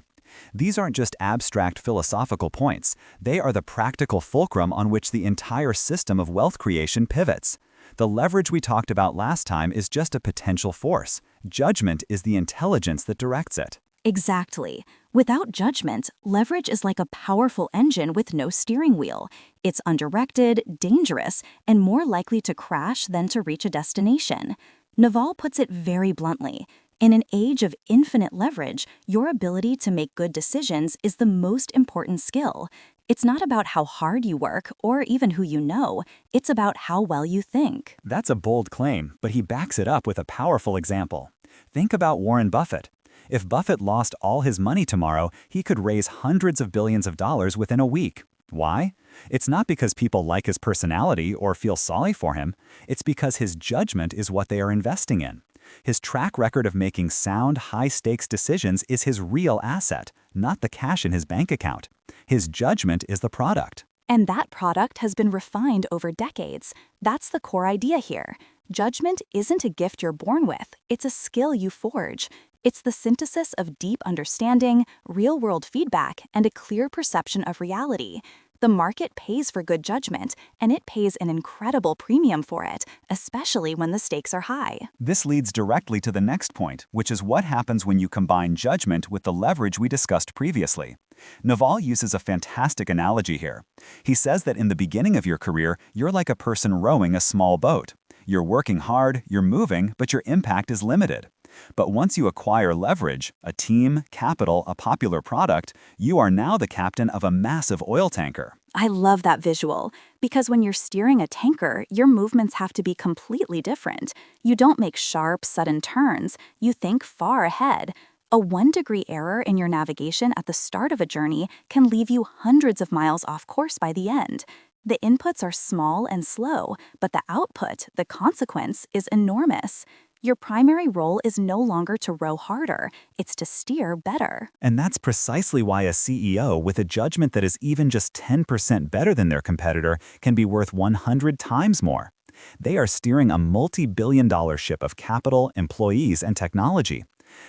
These aren't just abstract philosophical points. They are the practical fulcrum on which the entire system of wealth creation pivots. The leverage we talked about last time is just a potential force. Judgment is the intelligence that directs it. Exactly. Without judgment, leverage is like a powerful engine with no steering wheel. It's undirected, dangerous, and more likely to crash than to reach a destination. Naval puts it very bluntly. In an age of infinite leverage, your ability to make good decisions is the most important skill. It's not about how hard you work or even who you know. It's about how well you think. That's a bold claim, but he backs it up with a powerful example. Think about Warren Buffett. If Buffett lost all his money tomorrow, he could raise hundreds of billions of dollars within a week. Why? It's not because people like his personality or feel sorry for him. It's because his judgment is what they are investing in. His track record of making sound, high-stakes decisions is his real asset, not the cash in his bank account. His judgment is the product. And that product has been refined over decades. That's the core idea here. Judgment isn't a gift you're born with, it's a skill you forge. It's the synthesis of deep understanding, real-world feedback, and a clear perception of reality. The market pays for good judgment, and it pays an incredible premium for it, especially when the stakes are high. This leads directly to the next point, which is what happens when you combine judgment with the leverage we discussed previously. Naval uses a fantastic analogy here. He says that in the beginning of your career, you're like a person rowing a small boat. You're working hard, you're moving, but your impact is limited. But once you acquire leverage, a team, capital, a popular product, you are now the captain of a massive oil tanker. I love that visual, because when you're steering a tanker, your movements have to be completely different. You don't make sharp, sudden turns. You think far ahead. A 1-degree error in your navigation at the start of a journey can leave you hundreds of miles off course by the end. The inputs are small and slow, but the output, the consequence, is enormous. Your primary role is no longer to row harder, it's to steer better. And that's precisely why a CEO with a judgment that is even just 10% better than their competitor can be worth 100 times more. They are steering a multi-billion-dollar ship of capital, employees, and technology.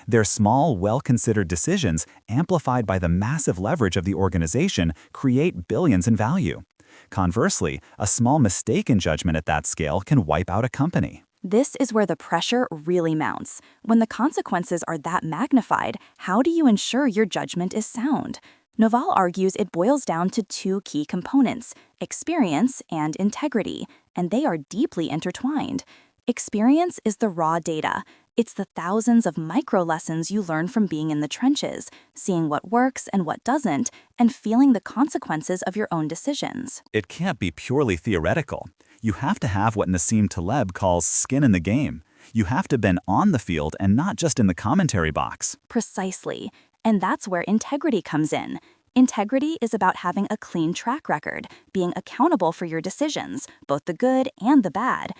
Their small, well-considered decisions, amplified by the massive leverage of the organization, create billions in value. Conversely, a small mistake in judgment at that scale can wipe out a company. This is where the pressure really mounts. When the consequences are that magnified, how do you ensure your judgment is sound? Naval argues it boils down to 2 key components, experience and integrity, and they are deeply intertwined. Experience is the raw data. It's the thousands of micro lessons you learn from being in the trenches, seeing what works and what doesn't, and feeling the consequences of your own decisions. It can't be purely theoretical. You have to have what Nassim Taleb calls skin in the game. You have to been on the field and not just in the commentary box. Precisely. And that's where integrity comes in. Integrity is about having a clean track record, being accountable for your decisions, both the good and the bad.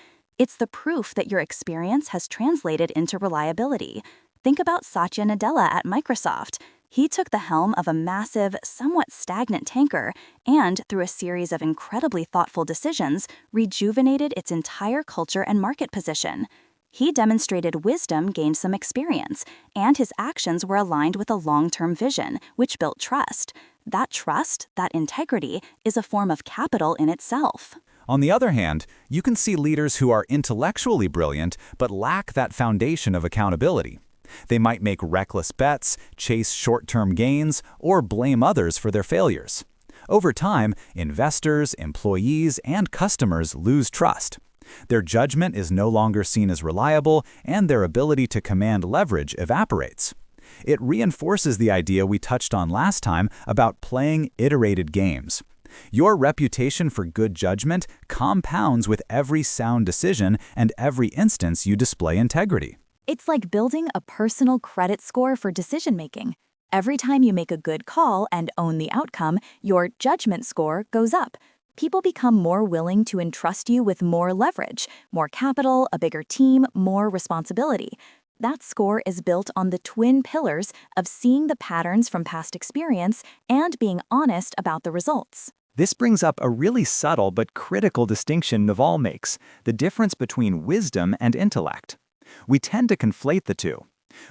It's the proof that your experience has translated into reliability. Think about Satya Nadella at Microsoft. He took the helm of a massive, somewhat stagnant tanker and, through a series of incredibly thoughtful decisions, rejuvenated its entire culture and market position. He demonstrated wisdom gained some experience, and his actions were aligned with a long-term vision, which built trust. That trust, that integrity, is a form of capital in itself. On the other hand, you can see leaders who are intellectually brilliant but lack that foundation of accountability. They might make reckless bets, chase short-term gains, or blame others for their failures. Over time, investors, employees, and customers lose trust. Their judgment is no longer seen as reliable, and their ability to command leverage evaporates. It reinforces the idea we touched on last time about playing iterated games. Your reputation for good judgment compounds with every sound decision and every instance you display integrity. It's like building a personal credit score for decision-making. Every time you make a good call and own the outcome, your judgment score goes up. People become more willing to entrust you with more leverage, more capital, a bigger team, more responsibility. That score is built on the twin pillars of seeing the patterns from past experience and being honest about the results. This brings up a really subtle but critical distinction Naval makes, the difference between wisdom and intellect. We tend to conflate the two.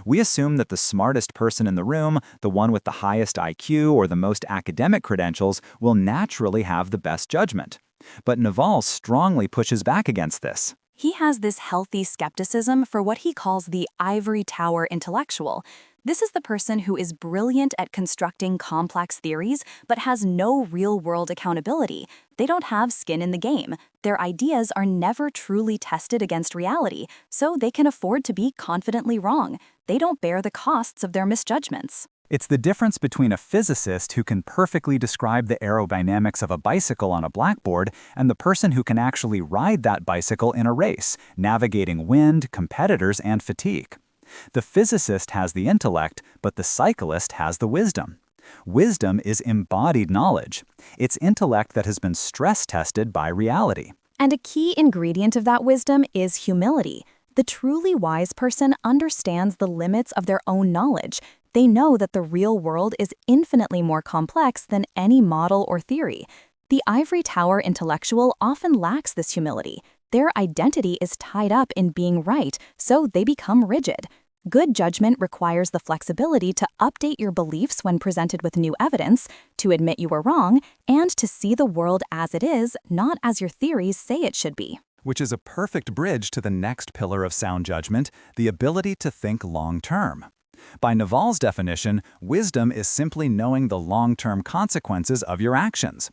We assume that the smartest person in the room, the one with the highest IQ or the most academic credentials, will naturally have the best judgment. But Naval strongly pushes back against this. He has this healthy skepticism for what he calls the ivory tower intellectual. This is the person who is brilliant at constructing complex theories but has no real-world accountability. They don't have skin in the game. Their ideas are never truly tested against reality, so they can afford to be confidently wrong. They don't bear the costs of their misjudgments. It's the difference between a physicist who can perfectly describe the aerodynamics of a bicycle on a blackboard and the person who can actually ride that bicycle in a race, navigating wind, competitors, and fatigue. The physicist has the intellect, but the cyclist has the wisdom. Wisdom is embodied knowledge. It's intellect that has been stress-tested by reality. And a key ingredient of that wisdom is humility. The truly wise person understands the limits of their own knowledge. They know that the real world is infinitely more complex than any model or theory. The ivory tower intellectual often lacks this humility. Their identity is tied up in being right, so they become rigid. Good judgment requires the flexibility to update your beliefs when presented with new evidence, to admit you were wrong, and to see the world as it is, not as your theories say it should be. Which is a perfect bridge to the next pillar of sound judgment, the ability to think long-term. By Naval's definition, wisdom is simply knowing the long-term consequences of your actions.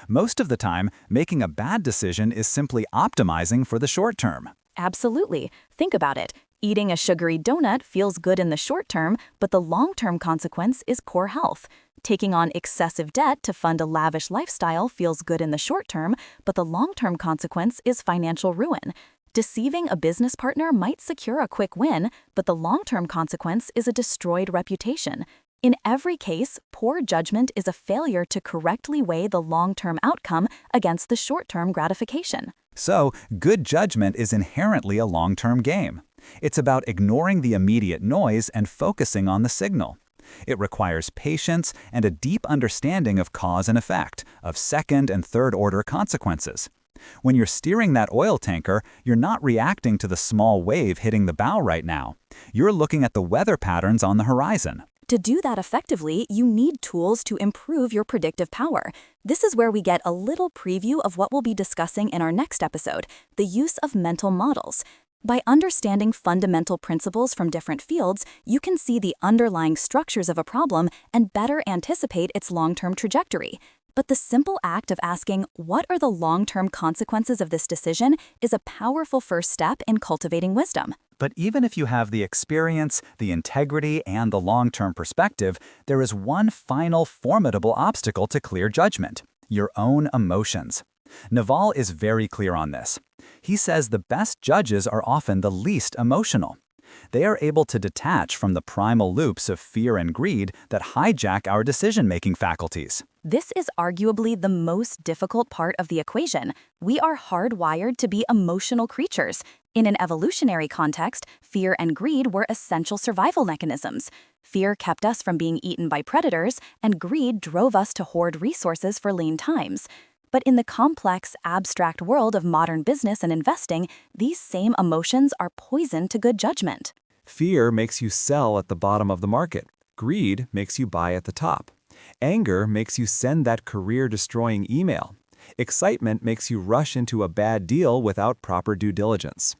Most of the time, making a bad decision is simply optimizing for the short term. Absolutely. Think about it. Eating a sugary donut feels good in the short term, but the long-term consequence is poor health. Taking on excessive debt to fund a lavish lifestyle feels good in the short term, but the long-term consequence is financial ruin. Deceiving a business partner might secure a quick win, but the long-term consequence is a destroyed reputation. In every case, poor judgment is a failure to correctly weigh the long-term outcome against the short-term gratification. So, good judgment is inherently a long-term game. It's about ignoring the immediate noise and focusing on the signal. It requires patience and a deep understanding of cause and effect, of second and third-order consequences. When you're steering that oil tanker, you're not reacting to the small wave hitting the bow right now. You're looking at the weather patterns on the horizon. To do that effectively, you need tools to improve your predictive power. This is where we get a little preview of what we'll be discussing in our next episode, the use of mental models. By understanding fundamental principles from different fields, you can see the underlying structures of a problem and better anticipate its long-term trajectory. But the simple act of asking, what are the long-term consequences of this decision, is a powerful first step in cultivating wisdom. But even if you have the experience, the integrity, and the long-term perspective, there is one final formidable obstacle to clear judgment: your own emotions. Naval is very clear on this. He says the best judges are often the least emotional. They are able to detach from the primal loops of fear and greed that hijack our decision-making faculties. This is arguably the most difficult part of the equation. We are hardwired to be emotional creatures. In an evolutionary context, fear and greed were essential survival mechanisms. Fear kept us from being eaten by predators, and greed drove us to hoard resources for lean times. But in the complex, abstract world of modern business and investing, these same emotions are poison to good judgment. Fear makes you sell at the bottom of the market. Greed makes you buy at the top. Anger makes you send that career-destroying email. Excitement makes you rush into a bad deal without proper due diligence.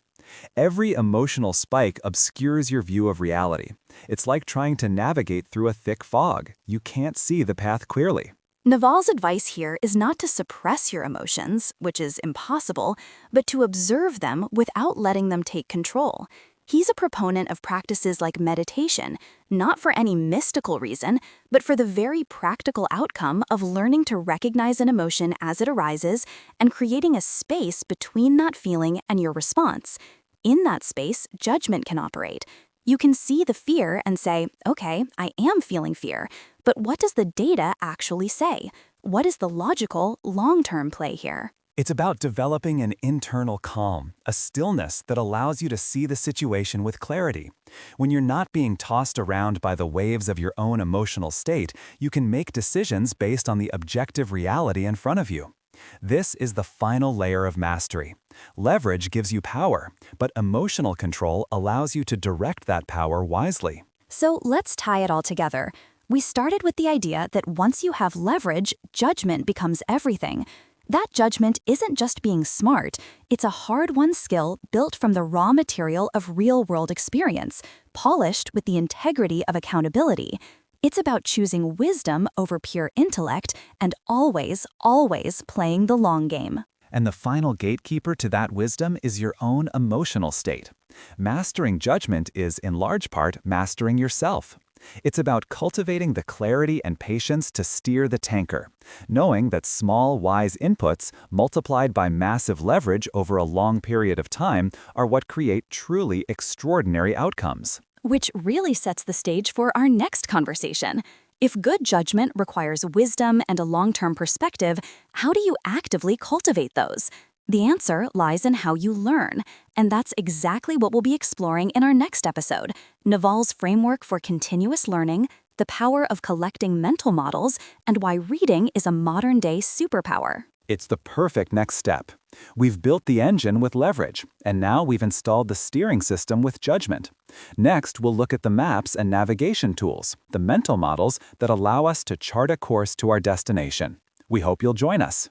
Every emotional spike obscures your view of reality. It's like trying to navigate through a thick fog. You can't see the path clearly. Naval's advice here is not to suppress your emotions, which is impossible, but to observe them without letting them take control. He's a proponent of practices like meditation, not for any mystical reason, but for the very practical outcome of learning to recognize an emotion as it arises and creating a space between that feeling and your response. In that space, judgment can operate. You can see the fear and say, okay, I am feeling fear, but what does the data actually say? What is the logical, long-term play here? It's about developing an internal calm, a stillness that allows you to see the situation with clarity. When you're not being tossed around by the waves of your own emotional state, you can make decisions based on the objective reality in front of you. This is the final layer of mastery. Leverage gives you power, but emotional control allows you to direct that power wisely. So let's tie it all together. We started with the idea that once you have leverage, judgment becomes everything. That judgment isn't just being smart, it's a hard-won skill built from the raw material of real-world experience, polished with the integrity of accountability. It's about choosing wisdom over pure intellect and always, always playing the long game. And the final gatekeeper to that wisdom is your own emotional state. Mastering judgment is, in large part, mastering yourself. It's about cultivating the clarity and patience to steer the tanker, knowing that small, wise inputs, multiplied by massive leverage over a long period of time, are what create truly extraordinary outcomes. Which really sets the stage for our next conversation. If good judgment requires wisdom and a long-term perspective, how do you actively cultivate those? The answer lies in how you learn, and that's exactly what we'll be exploring in our next episode: Naval's framework for continuous learning, the power of collecting mental models, and why reading is a modern-day superpower. It's the perfect next step. We've built the engine with leverage, and now we've installed the steering system with judgment. Next, we'll look at the maps and navigation tools, the mental models that allow us to chart a course to our destination. We hope you'll join us.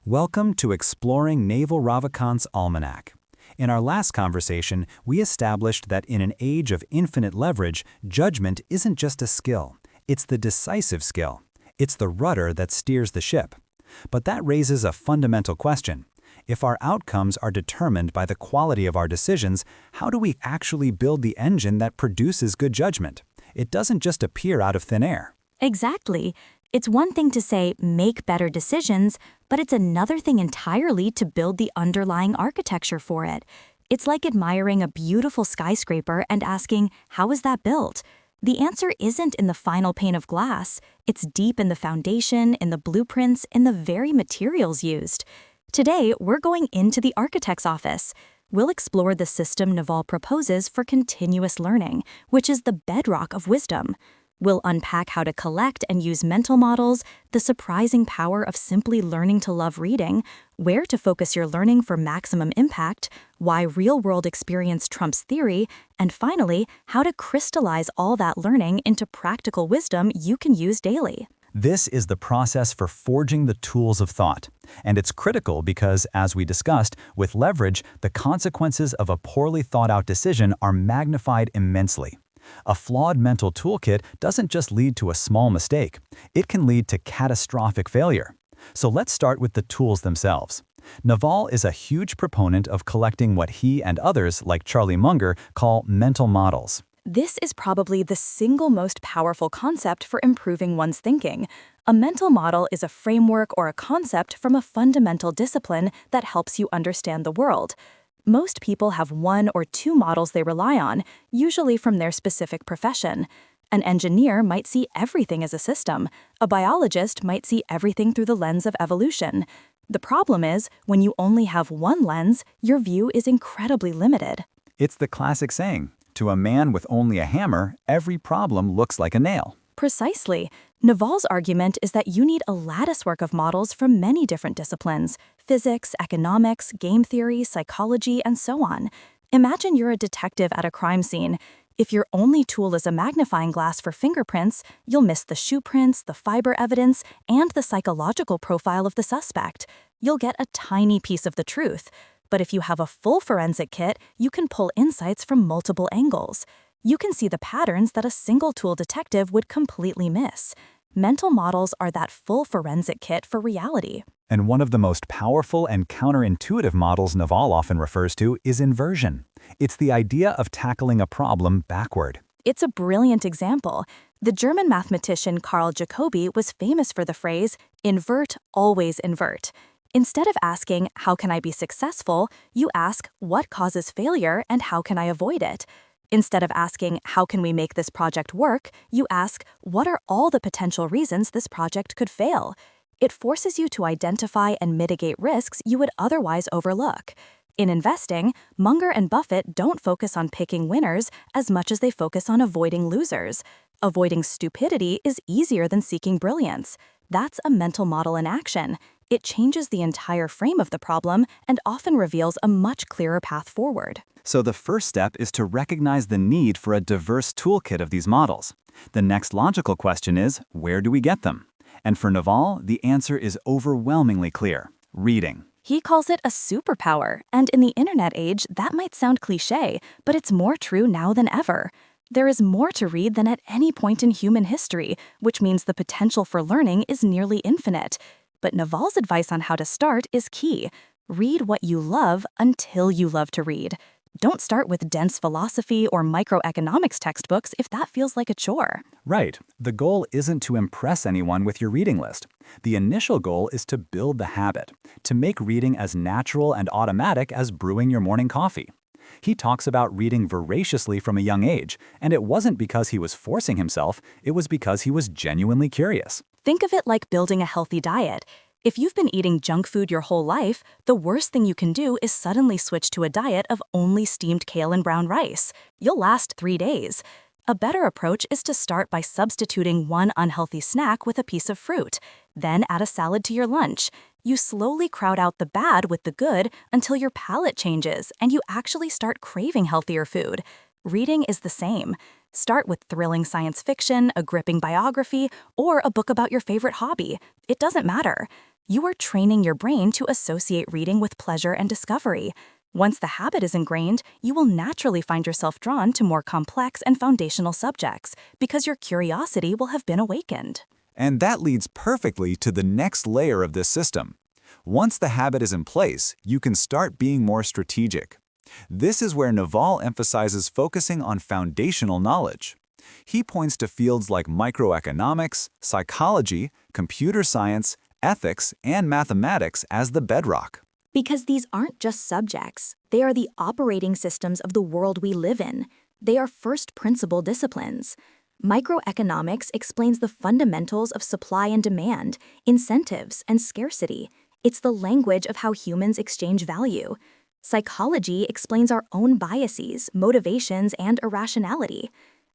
Welcome to Exploring Naval Ravikant's Almanack. In our last conversation, we established that in an age of infinite leverage, judgment isn't just a skill, it's the decisive skill. It's the rudder that steers the ship. But that raises a fundamental question. If our outcomes are determined by the quality of our decisions, how do we actually build the engine that produces good judgment? It doesn't just appear out of thin air. Exactly. It's one thing to say, make better decisions, but it's another thing entirely to build the underlying architecture for it. It's like admiring a beautiful skyscraper and asking, how is that built? The answer isn't in the final pane of glass. It's deep in the foundation, in the blueprints, in the very materials used. Today, we're going into the architect's office. We'll explore the system Naval proposes for continuous learning, which is the bedrock of wisdom. We'll unpack how to collect and use mental models, the surprising power of simply learning to love reading, where to focus your learning for maximum impact, why real-world experience trumps theory, and finally, how to crystallize all that learning into practical wisdom you can use daily. This is the process for forging the tools of thought. And it's critical because, as we discussed, with leverage, the consequences of a poorly thought-out decision are magnified immensely. A flawed mental toolkit doesn't just lead to a small mistake, it can lead to catastrophic failure. So let's start with the tools themselves. Naval is a huge proponent of collecting what he and others, like Charlie Munger, call mental models. This is probably the single most powerful concept for improving one's thinking. A mental model is a framework or a concept from a fundamental discipline that helps you understand the world. Most people have one or two models they rely on, usually from their specific profession. An engineer might see everything as a system. A biologist might see everything through the lens of evolution. The problem is, when you only have one lens, your view is incredibly limited. It's the classic saying, to a man with only a hammer, every problem looks like a nail. Precisely. Naval's argument is that you need a latticework of models from many different disciplines: physics, economics, game theory, psychology, and so on. Imagine you're a detective at a crime scene. If your only tool is a magnifying glass for fingerprints, you'll miss the shoe prints, the fiber evidence, and the psychological profile of the suspect. You'll get a tiny piece of the truth. But if you have a full forensic kit, you can pull insights from multiple angles. You can see the patterns that a single-tool detective would completely miss. Mental models are that full forensic kit for reality. And one of the most powerful and counterintuitive models Naval often refers to is inversion. It's the idea of tackling a problem backward. It's a brilliant example. The German mathematician Carl Jacobi was famous for the phrase, "invert, always invert." Instead of asking, "How can I be successful?" you ask, "What causes failure and how can I avoid it?" Instead of asking, "How can we make this project work?" you ask, "What are all the potential reasons this project could fail?" It forces you to identify and mitigate risks you would otherwise overlook. In investing, Munger and Buffett don't focus on picking winners as much as they focus on avoiding losers. Avoiding stupidity is easier than seeking brilliance. That's a mental model in action. It changes the entire frame of the problem and often reveals a much clearer path forward. So the first step is to recognize the need for a diverse toolkit of these models. The next logical question is, where do we get them? And for Naval, the answer is overwhelmingly clear: reading. He calls it a superpower, and in the internet age, that might sound cliché, but it's more true now than ever. There is more to read than at any point in human history, which means the potential for learning is nearly infinite. But Naval's advice on how to start is key. Read what you love until you love to read. Don't start with dense philosophy or microeconomics textbooks if that feels like a chore. Right. The goal isn't to impress anyone with your reading list. The initial goal is to build the habit, to make reading as natural and automatic as brewing your morning coffee. He talks about reading voraciously from a young age, and it wasn't because he was forcing himself, it was because he was genuinely curious. Think of it like building a healthy diet. If you've been eating junk food your whole life, the worst thing you can do is suddenly switch to a diet of only steamed kale and brown rice. You'll last 3 days. A better approach is to start by substituting one unhealthy snack with a piece of fruit. Then add a salad to your lunch. You slowly crowd out the bad with the good until your palate changes and you actually start craving healthier food. Reading is the same. Start with thrilling science fiction, a gripping biography, or a book about your favorite hobby. It doesn't matter. You are training your brain to associate reading with pleasure and discovery. Once the habit is ingrained, you will naturally find yourself drawn to more complex and foundational subjects because your curiosity will have been awakened. And that leads perfectly to the next layer of this system. Once the habit is in place, you can start being more strategic. This is where Naval emphasizes focusing on foundational knowledge. He points to fields like microeconomics, psychology, computer science, ethics, and mathematics as the bedrock. Because these aren't just subjects, they are the operating systems of the world we live in. They are first principle disciplines. Microeconomics explains the fundamentals of supply and demand, incentives, and scarcity. It's the language of how humans exchange value. Psychology explains our own biases, motivations, and irrationality.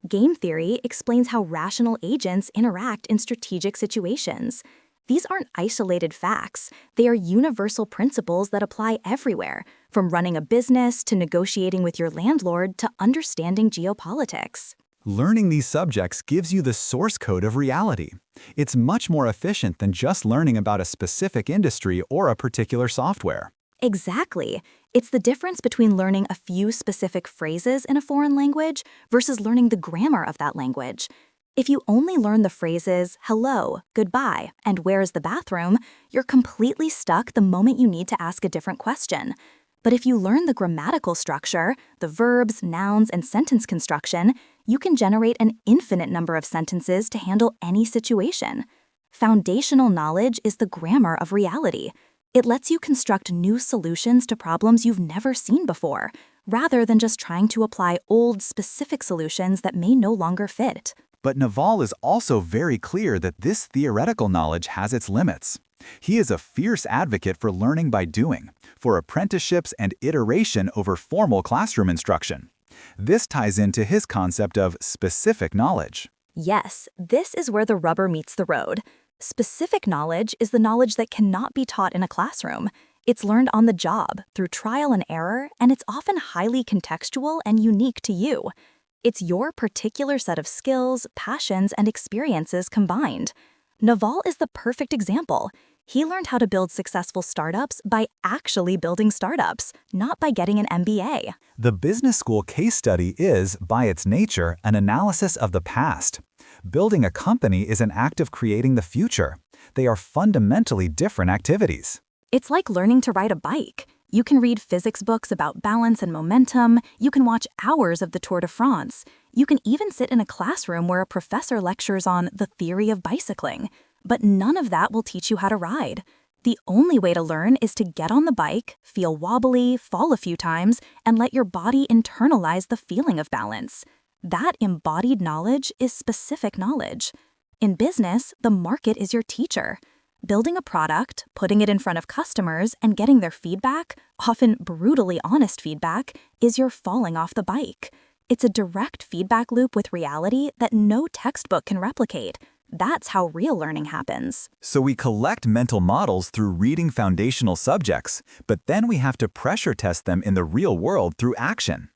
Game theory explains how rational agents interact in strategic situations. These aren't isolated facts. They are universal principles that apply everywhere, from running a business to negotiating with your landlord to understanding geopolitics. Learning these subjects gives you the source code of reality. It's much more efficient than just learning about a specific industry or a particular software. Exactly. It's the difference between learning a few specific phrases in a foreign language versus learning the grammar of that language. If you only learn the phrases hello, goodbye, and where is the bathroom, you're completely stuck the moment you need to ask a different question. But if you learn the grammatical structure, the verbs, nouns, and sentence construction, you can generate an infinite number of sentences to handle any situation. Foundational knowledge is the grammar of reality. It lets you construct new solutions to problems you've never seen before, rather than just trying to apply old, specific solutions that may no longer fit. But Naval is also very clear that this theoretical knowledge has its limits. He is a fierce advocate for learning by doing, for apprenticeships and iteration over formal classroom instruction. This ties into his concept of specific knowledge. Yes, this is where the rubber meets the road. Specific knowledge is the knowledge that cannot be taught in a classroom. It's learned on the job, through trial and error, and it's often highly contextual and unique to you. It's your particular set of skills, passions, and experiences combined. Naval is the perfect example. He learned how to build successful startups by actually building startups, not by getting an MBA. The business school case study is, by its nature, an analysis of the past. Building a company is an act of creating the future. They are fundamentally different activities. It's like learning to ride a bike. You can read physics books about balance and momentum. You can watch hours of the Tour de France. You can even sit in a classroom where a professor lectures on the theory of bicycling. But none of that will teach you how to ride. The only way to learn is to get on the bike, feel wobbly, fall a few times, and let your body internalize the feeling of balance. That embodied knowledge is specific knowledge. In business, the market is your teacher. Building a product, putting it in front of customers, and getting their feedback, often brutally honest feedback, is your falling off the bike. It's a direct feedback loop with reality that no textbook can replicate. That's how real learning happens. So we collect mental models through reading foundational subjects, but then we have to pressure test them in the real world through action.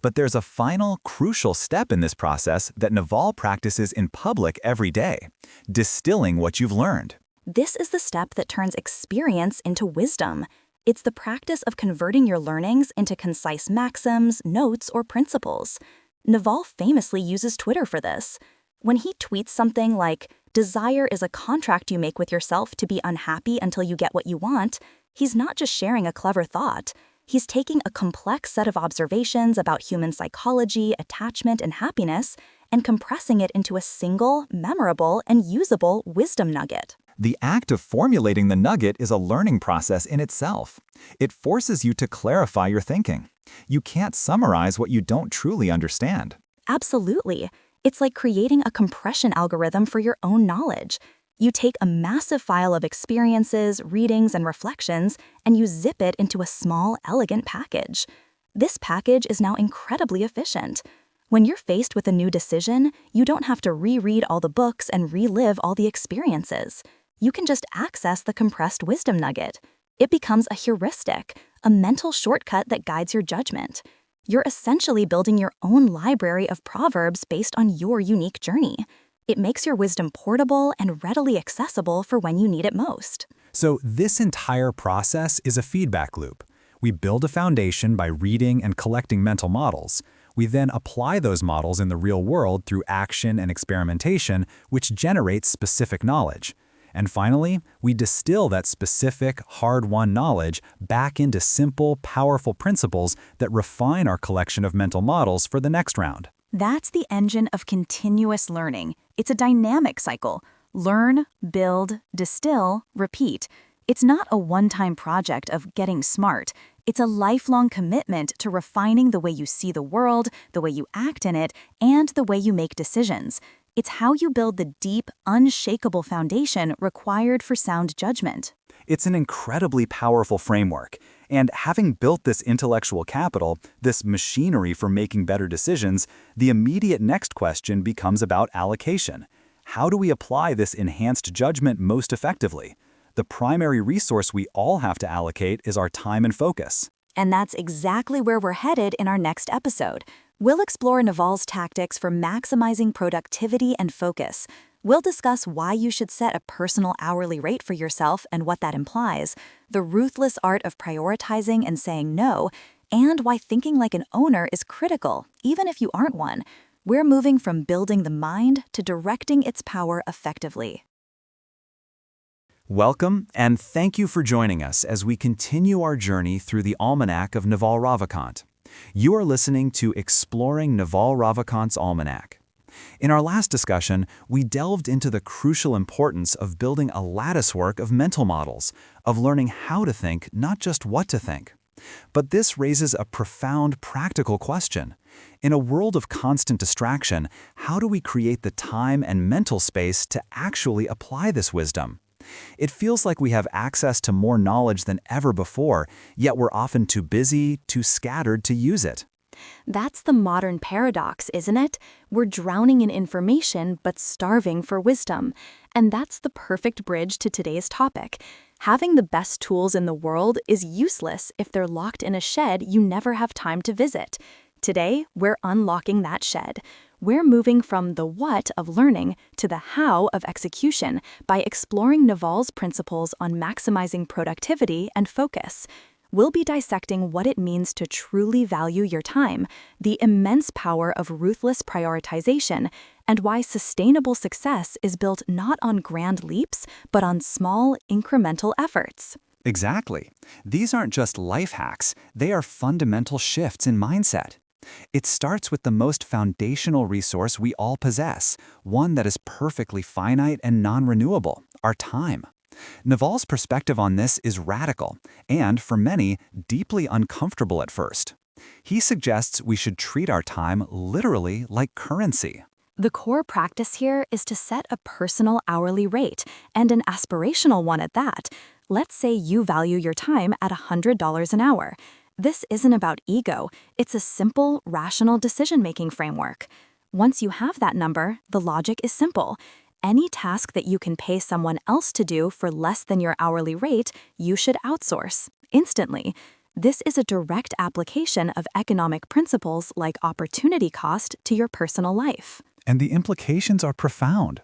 But there's a final, crucial step in this process that Naval practices in public every day: distilling what you've learned. This is the step that turns experience into wisdom. It's the practice of converting your learnings into concise maxims, notes, or principles. Naval famously uses Twitter for this. When he tweets something like, "Desire is a contract you make with yourself to be unhappy until you get what you want," he's not just sharing a clever thought. He's taking a complex set of observations about human psychology, attachment, and happiness, and compressing it into a single, memorable, and usable wisdom nugget. The act of formulating the nugget is a learning process in itself. It forces you to clarify your thinking. You can't summarize what you don't truly understand. Absolutely. It's like creating a compression algorithm for your own knowledge. You take a massive file of experiences, readings, and reflections, and you zip it into a small, elegant package. This package is now incredibly efficient. When you're faced with a new decision, you don't have to reread all the books and relive all the experiences. You can just access the compressed wisdom nugget. It becomes a heuristic, a mental shortcut that guides your judgment. You're essentially building your own library of proverbs based on your unique journey. It makes your wisdom portable and readily accessible for when you need it most. So this entire process is a feedback loop. We build a foundation by reading and collecting mental models. We then apply those models in the real world through action and experimentation, which generates specific knowledge. And finally, we distill that specific, hard-won knowledge back into simple, powerful principles that refine our collection of mental models for the next round. That's the engine of continuous learning. It's a dynamic cycle. Learn, build, distill, repeat. It's not a one-time project of getting smart. It's a lifelong commitment to refining the way you see the world, the way you act in it, and the way you make decisions. It's how you build the deep, unshakable foundation required for sound judgment. It's an incredibly powerful framework, and having built this intellectual capital, this machinery for making better decisions, the immediate next question becomes about allocation. How do we apply this enhanced judgment most effectively? The primary resource we all have to allocate is our time and focus. And that's exactly where we're headed in our next episode. We'll explore Naval's tactics for maximizing productivity and focus. We'll discuss why you should set a personal hourly rate for yourself and what that implies, the ruthless art of prioritizing and saying no, and why thinking like an owner is critical, even if you aren't one. We're moving from building the mind to directing its power effectively. Welcome, and thank you for joining us as we continue our journey through the Almanack of Naval Ravikant. You are listening to Exploring Naval Ravikant's Almanack. In our last discussion, we delved into the crucial importance of building a latticework of mental models, of learning how to think, not just what to think. But this raises a profound practical question. In a world of constant distraction, how do we create the time and mental space to actually apply this wisdom? It feels like we have access to more knowledge than ever before, yet we're often too busy, too scattered to use it. That's the modern paradox, isn't it? We're drowning in information but starving for wisdom. And that's the perfect bridge to today's topic. Having the best tools in the world is useless if they're locked in a shed you never have time to visit. Today, we're unlocking that shed. We're moving from the what of learning to the how of execution by exploring Naval's principles on maximizing productivity and focus. We'll be dissecting what it means to truly value your time, the immense power of ruthless prioritization, and why sustainable success is built not on grand leaps, but on small, incremental efforts. Exactly. These aren't just life hacks, they are fundamental shifts in mindset. It starts with the most foundational resource we all possess, one that is perfectly finite and non-renewable, our time. Naval's perspective on this is radical and, for many, deeply uncomfortable at first. He suggests we should treat our time literally like currency. The core practice here is to set a personal hourly rate, and an aspirational one at that. Let's say you value your time at $100 an hour. This isn't about ego, it's a simple, rational decision-making framework. Once you have that number, the logic is simple. Any task that you can pay someone else to do for less than your hourly rate, you should outsource, instantly. This is a direct application of economic principles like opportunity cost to your personal life. And the implications are profound.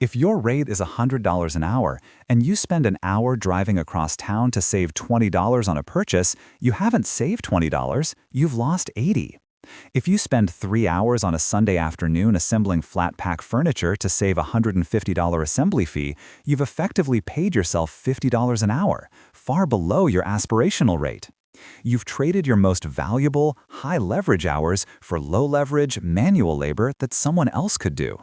If your rate is $100 an hour and you spend an hour driving across town to save $20 on a purchase, you haven't saved $20, you've lost $80. If you spend 3 hours on a Sunday afternoon assembling flat-pack furniture to save a $150 assembly fee, you've effectively paid yourself $50 an hour, far below your aspirational rate. You've traded your most valuable, high-leverage hours for low-leverage, manual labor that someone else could do.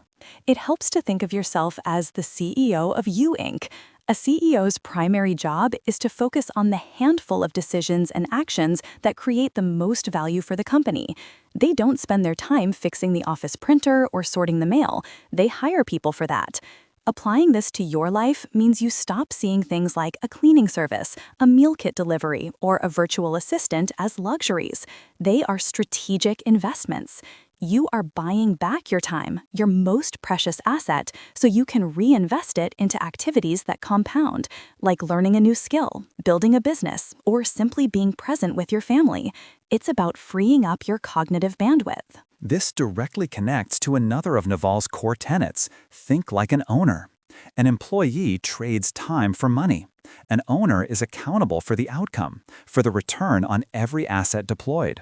It helps to think of yourself as the CEO of You Inc. A CEO's primary job is to focus on the handful of decisions and actions that create the most value for the company. They don't spend their time fixing the office printer or sorting the mail. They hire people for that. Applying this to your life means you stop seeing things like a cleaning service, a meal kit delivery, or a virtual assistant as luxuries. They are strategic investments. You are buying back your time, your most precious asset, so you can reinvest it into activities that compound, like learning a new skill, building a business, or simply being present with your family. It's about freeing up your cognitive bandwidth. This directly connects to another of Naval's core tenets: think like an owner. An employee trades time for money. An owner is accountable for the outcome, for the return on every asset deployed.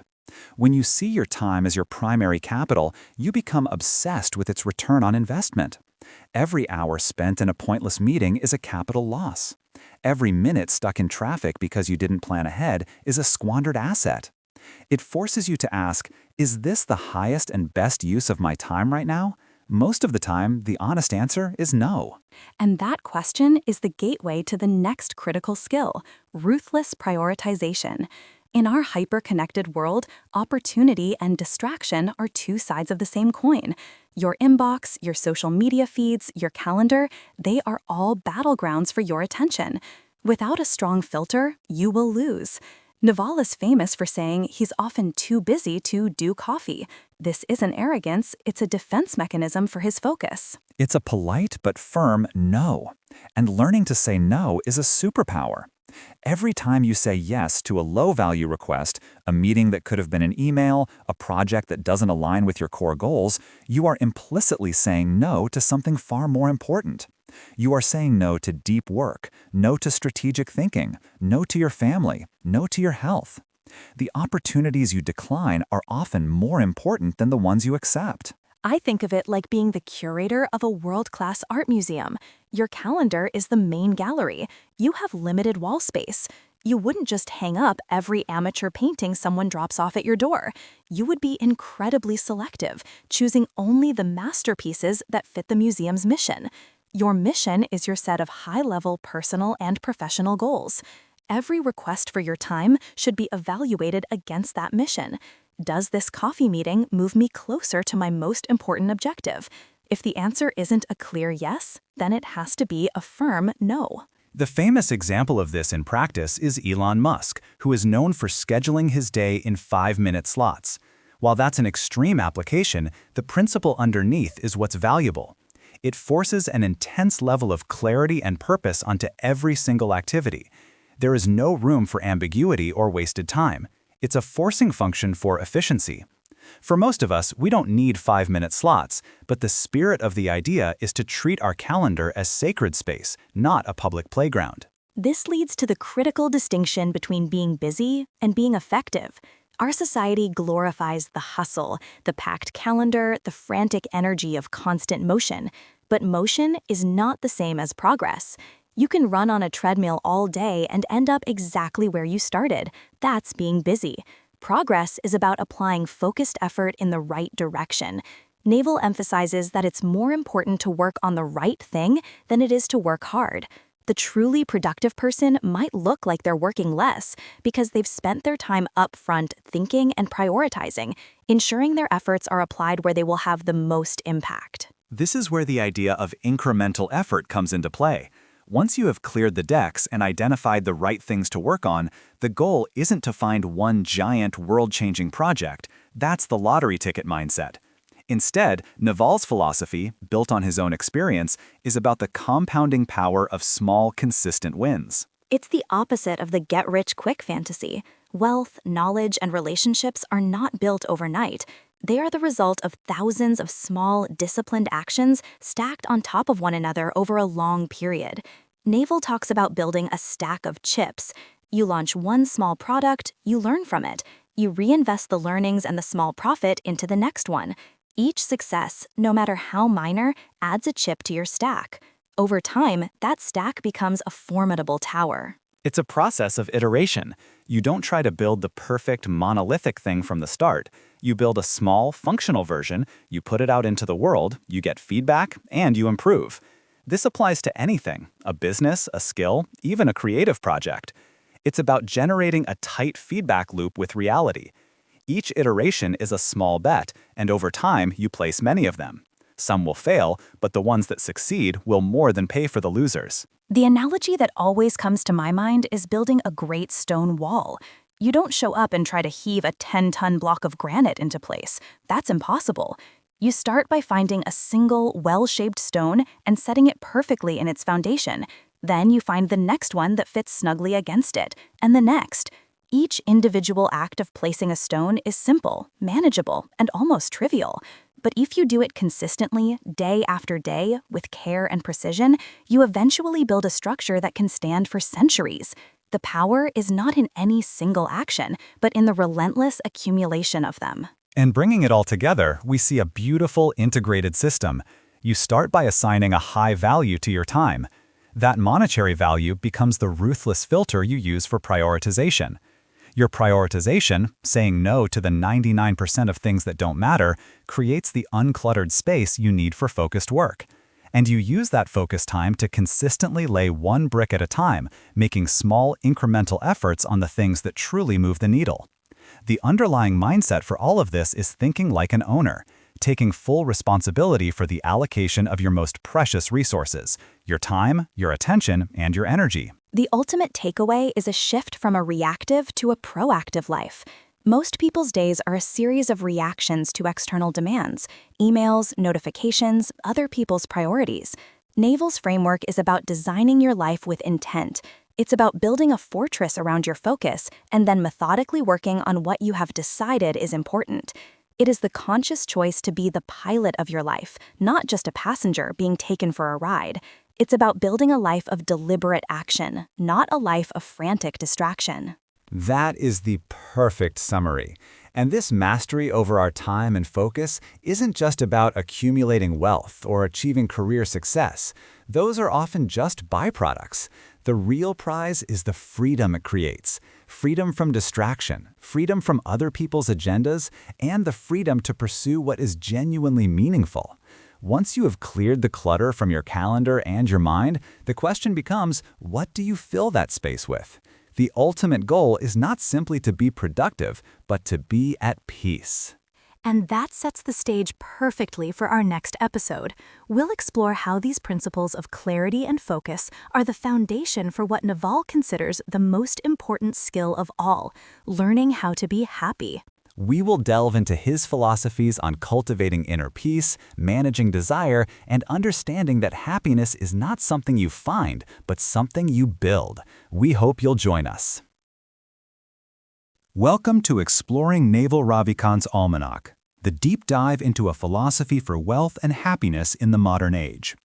When you see your time as your primary capital, you become obsessed with its return on investment. Every hour spent in a pointless meeting is a capital loss. Every minute stuck in traffic because you didn't plan ahead is a squandered asset. It forces you to ask, is this the highest and best use of my time right now? Most of the time, the honest answer is no. And that question is the gateway to the next critical skill: ruthless prioritization. In our hyper-connected world, opportunity and distraction are two sides of the same coin. Your inbox, your social media feeds, your calendar, they are all battlegrounds for your attention. Without a strong filter, you will lose. Naval is famous for saying he's often too busy to do coffee. This isn't arrogance, it's a defense mechanism for his focus. It's a polite but firm no. And learning to say no is a superpower. Every time you say yes to a low-value request, a meeting that could have been an email, a project that doesn't align with your core goals, you are implicitly saying no to something far more important. You are saying no to deep work, no to strategic thinking, no to your family, no to your health. The opportunities you decline are often more important than the ones you accept. I think of it like being the curator of a world-class art museum. Your calendar is the main gallery. You have limited wall space. You wouldn't just hang up every amateur painting someone drops off at your door. You would be incredibly selective, choosing only the masterpieces that fit the museum's mission. Your mission is your set of high-level personal and professional goals. Every request for your time should be evaluated against that mission. Does this coffee meeting move me closer to my most important objective? If the answer isn't a clear yes, then it has to be a firm no. The famous example of this in practice is Elon Musk, who is known for scheduling his day in 5-minute slots. While that's an extreme application, the principle underneath is what's valuable. It forces an intense level of clarity and purpose onto every single activity. There is no room for ambiguity or wasted time. It's a forcing function for efficiency. For most of us, we don't need 5-minute slots, but the spirit of the idea is to treat our calendar as sacred space, not a public playground. This leads to the critical distinction between being busy and being effective. Our society glorifies the hustle, the packed calendar, the frantic energy of constant motion. But motion is not the same as progress. You can run on a treadmill all day and end up exactly where you started. That's being busy. Progress is about applying focused effort in the right direction. Naval emphasizes that it's more important to work on the right thing than it is to work hard. The truly productive person might look like they're working less because they've spent their time up front thinking and prioritizing, ensuring their efforts are applied where they will have the most impact. This is where the idea of incremental effort comes into play. Once you have cleared the decks and identified the right things to work on, the goal isn't to find one giant world-changing project. That's the lottery ticket mindset. Instead, Naval's philosophy, built on his own experience, is about the compounding power of small, consistent wins. It's the opposite of the get-rich-quick fantasy. Wealth, knowledge, and relationships are not built overnight. They are the result of thousands of small, disciplined actions stacked on top of one another over a long period. Naval talks about building a stack of chips. You launch one small product, you learn from it. You reinvest the learnings and the small profit into the next one. Each success, no matter how minor, adds a chip to your stack. Over time, that stack becomes a formidable tower. It's a process of iteration. You don't try to build the perfect monolithic thing from the start. You build a small, functional version, you put it out into the world, you get feedback, and you improve. This applies to anything, a business, a skill, even a creative project. It's about generating a tight feedback loop with reality. Each iteration is a small bet, and over time, you place many of them. Some will fail, but the ones that succeed will more than pay for the losers. The analogy that always comes to my mind is building a great stone wall. You don't show up and try to heave a 10-ton block of granite into place. That's impossible. You start by finding a single, well-shaped stone and setting it perfectly in its foundation. Then you find the next one that fits snugly against it, and the next. Each individual act of placing a stone is simple, manageable, and almost trivial. But if you do it consistently, day after day, with care and precision, you eventually build a structure that can stand for centuries. The power is not in any single action, but in the relentless accumulation of them. And bringing it all together, we see a beautiful integrated system. You start by assigning a high value to your time. That monetary value becomes the ruthless filter you use for prioritization. Your prioritization, saying no to the 99% of things that don't matter, creates the uncluttered space you need for focused work. And you use that focused time to consistently lay one brick at a time, making small incremental efforts on the things that truly move the needle. The underlying mindset for all of this is thinking like an owner, taking full responsibility for the allocation of your most precious resources, your time, your attention, and your energy. The ultimate takeaway is a shift from a reactive to a proactive life. Most people's days are a series of reactions to external demands, emails, notifications, other people's priorities. Naval's framework is about designing your life with intent, It's about building a fortress around your focus and then methodically working on what you have decided is important. It is the conscious choice to be the pilot of your life, not just a passenger being taken for a ride. It's about building a life of deliberate action, not a life of frantic distraction. That is the perfect summary. And this mastery over our time and focus isn't just about accumulating wealth or achieving career success. Those are often just byproducts. The real prize is the freedom it creates. Freedom from distraction, freedom from other people's agendas, and the freedom to pursue what is genuinely meaningful. Once you have cleared the clutter from your calendar and your mind, the question becomes, what do you fill that space with? The ultimate goal is not simply to be productive, but to be at peace. And that sets the stage perfectly for our next episode. We'll explore how these principles of clarity and focus are the foundation for what Naval considers the most important skill of all, learning how to be happy. We will delve into his philosophies on cultivating inner peace, managing desire, and understanding that happiness is not something you find, but something you build. We hope you'll join us. Welcome to Exploring Naval Ravikant's Almanack, the deep dive into a philosophy for wealth and happiness in the modern age.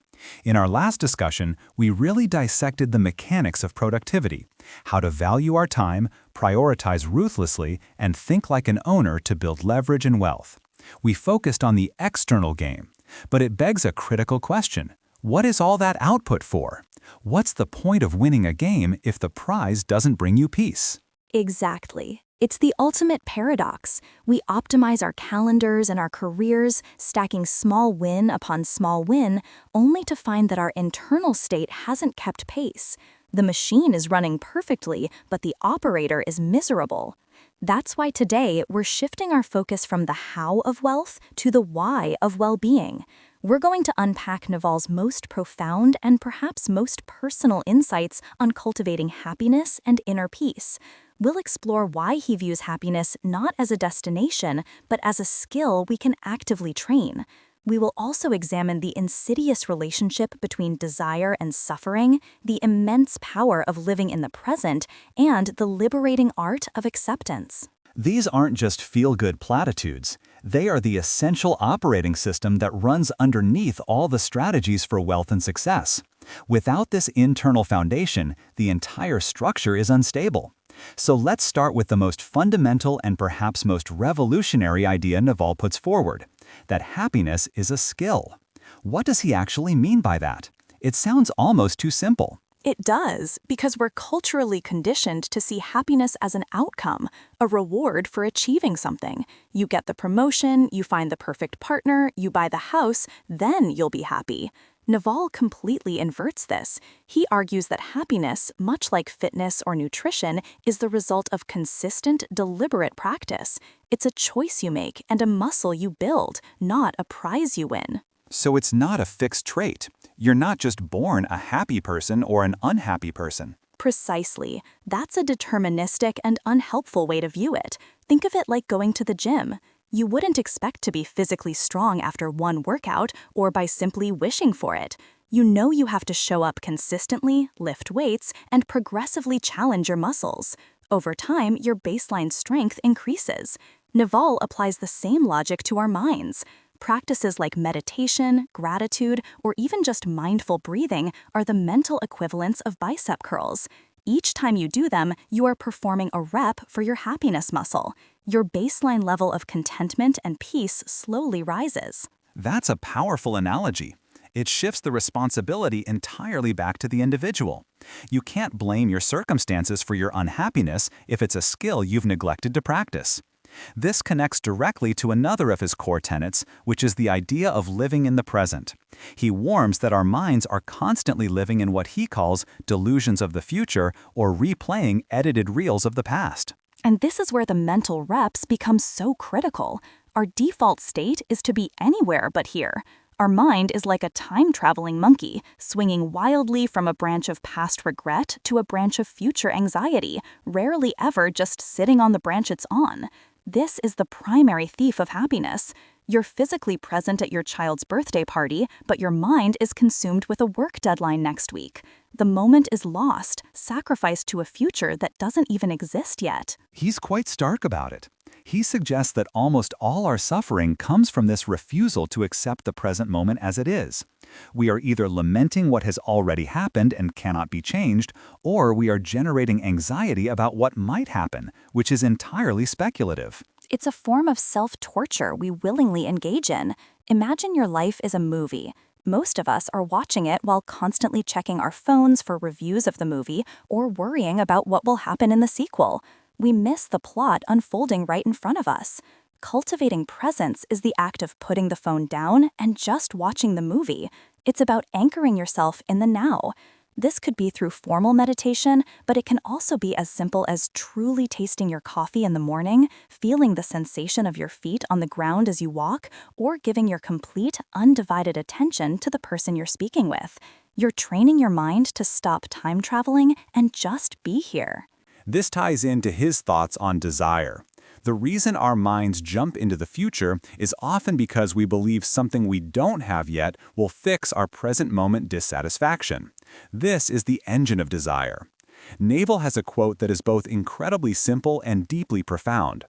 In our last discussion, we really dissected the mechanics of productivity, how to value our time, prioritize ruthlessly, and think like an owner to build leverage and wealth. We focused on the external game, but it begs a critical question. What is all that output for? What's the point of winning a game if the prize doesn't bring you peace? Exactly. It's the ultimate paradox. We optimize our calendars and our careers, stacking small win upon small win, only to find that our internal state hasn't kept pace. The machine is running perfectly, but the operator is miserable. That's why today we're shifting our focus from the how of wealth to the why of well-being. We're going to unpack Naval's most profound and perhaps most personal insights on cultivating happiness and inner peace. We'll explore why he views happiness not as a destination, but as a skill we can actively train. We will also examine the insidious relationship between desire and suffering, the immense power of living in the present, and the liberating art of acceptance. These aren't just feel-good platitudes. They are the essential operating system that runs underneath all the strategies for wealth and success. Without this internal foundation, the entire structure is unstable. So let's start with the most fundamental and perhaps most revolutionary idea Naval puts forward, that happiness is a skill. What does he actually mean by that? It sounds almost too simple. It does, because we're culturally conditioned to see happiness as an outcome, a reward for achieving something. You get the promotion, you find the perfect partner, you buy the house, then you'll be happy. Naval completely inverts this. He argues that happiness, much like fitness or nutrition, is the result of consistent, deliberate practice. It's a choice you make and a muscle you build, not a prize you win. So it's not a fixed trait. You're not just born a happy person or an unhappy person. Precisely. That's a deterministic and unhelpful way to view it. Think of it like going to the gym. You wouldn't expect to be physically strong after one workout or by simply wishing for it. You know you have to show up consistently, lift weights, and progressively challenge your muscles. Over time, your baseline strength increases. Naval applies the same logic to our minds. Practices like meditation, gratitude, or even just mindful breathing are the mental equivalents of bicep curls. Each time you do them, you are performing a rep for your happiness muscle. Your baseline level of contentment and peace slowly rises. That's a powerful analogy. It shifts the responsibility entirely back to the individual. You can't blame your circumstances for your unhappiness if it's a skill you've neglected to practice. This connects directly to another of his core tenets, which is the idea of living in the present. He warns that our minds are constantly living in what he calls delusions of the future or replaying edited reels of the past. And this is where the mental reps become so critical. Our default state is to be anywhere but here. Our mind is like a time-traveling monkey, swinging wildly from a branch of past regret to a branch of future anxiety, rarely ever just sitting on the branch it's on. This is the primary thief of happiness. You're physically present at your child's birthday party, but your mind is consumed with a work deadline next week. The moment is lost, sacrificed to a future that doesn't even exist yet. He's quite stark about it. He suggests that almost all our suffering comes from this refusal to accept the present moment as it is. We are either lamenting what has already happened and cannot be changed, or we are generating anxiety about what might happen, which is entirely speculative. It's a form of self-torture we willingly engage in. Imagine your life is a movie. Most of us are watching it while constantly checking our phones for reviews of the movie or worrying about what will happen in the sequel. We miss the plot unfolding right in front of us. Cultivating presence is the act of putting the phone down and just watching the movie. It's about anchoring yourself in the now. This could be through formal meditation, but it can also be as simple as truly tasting your coffee in the morning, feeling the sensation of your feet on the ground as you walk, or giving your complete, undivided attention to the person you're speaking with. You're training your mind to stop time traveling and just be here. This ties into his thoughts on desire. The reason our minds jump into the future is often because we believe something we don't have yet will fix our present moment dissatisfaction. This is the engine of desire. Naval has a quote that is both incredibly simple and deeply profound.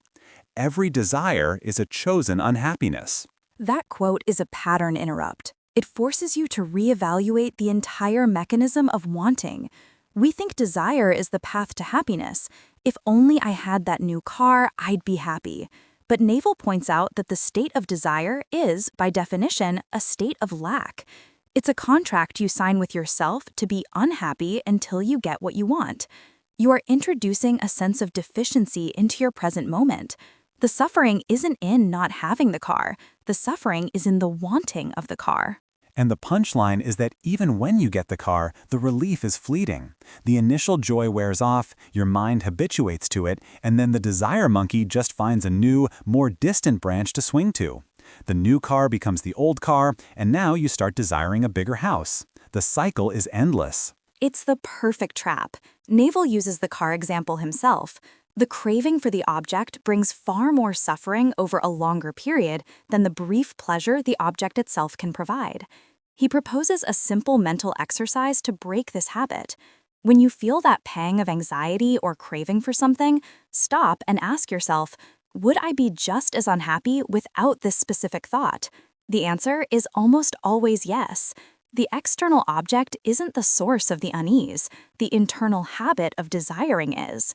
Every desire is a chosen unhappiness. That quote is a pattern interrupt. It forces you to reevaluate the entire mechanism of wanting. We think desire is the path to happiness. If only I had that new car, I'd be happy. But Naval points out that the state of desire is, by definition, a state of lack. It's a contract you sign with yourself to be unhappy until you get what you want. You are introducing a sense of deficiency into your present moment. The suffering isn't in not having the car. The suffering is in the wanting of the car. And the punchline is that even when you get the car, the relief is fleeting. The initial joy wears off, your mind habituates to it, and then the desire monkey just finds a new, more distant branch to swing to. The new car becomes the old car, and now you start desiring a bigger house. The cycle is endless. It's the perfect trap. Naval uses the car example himself. The craving for the object brings far more suffering over a longer period than the brief pleasure the object itself can provide. He proposes a simple mental exercise to break this habit. When you feel that pang of anxiety or craving for something, stop and ask yourself, would I be just as unhappy without this specific thought? The answer is almost always yes. The external object isn't the source of the unease. The internal habit of desiring is.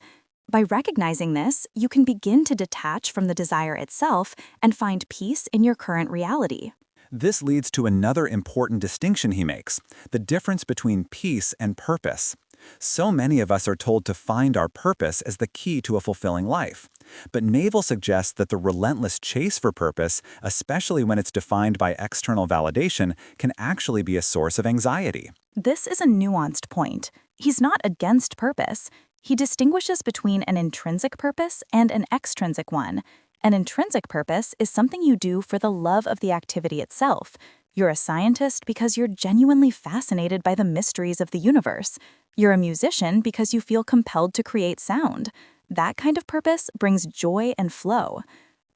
By recognizing this, you can begin to detach from the desire itself and find peace in your current reality. This leads to another important distinction he makes, the difference between peace and purpose. So many of us are told to find our purpose as the key to a fulfilling life. But Naval suggests that the relentless chase for purpose, especially when it's defined by external validation, can actually be a source of anxiety. This is a nuanced point. He's not against purpose. He distinguishes between an intrinsic purpose and an extrinsic one. An intrinsic purpose is something you do for the love of the activity itself. You're a scientist because you're genuinely fascinated by the mysteries of the universe. You're a musician because you feel compelled to create sound. That kind of purpose brings joy and flow.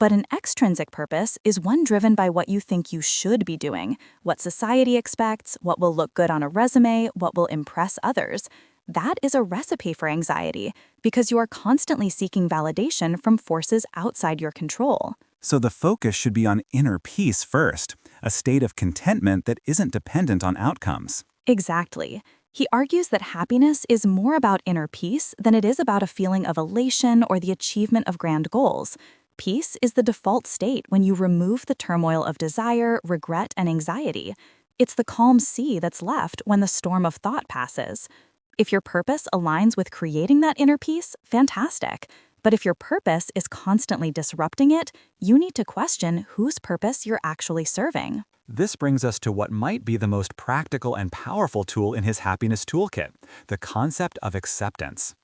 But an extrinsic purpose is one driven by what you think you should be doing, what society expects, what will look good on a resume, what will impress others. That is a recipe for anxiety because you are constantly seeking validation from forces outside your control. So the focus should be on inner peace first, a state of contentment that isn't dependent on outcomes. Exactly. He argues that happiness is more about inner peace than it is about a feeling of elation or the achievement of grand goals. Peace is the default state when you remove the turmoil of desire, regret, and anxiety. It's the calm sea that's left when the storm of thought passes. If your purpose aligns with creating that inner peace, fantastic. But if your purpose is constantly disrupting it, you need to question whose purpose you're actually serving. This brings us to what might be the most practical and powerful tool in his happiness toolkit, the concept of acceptance.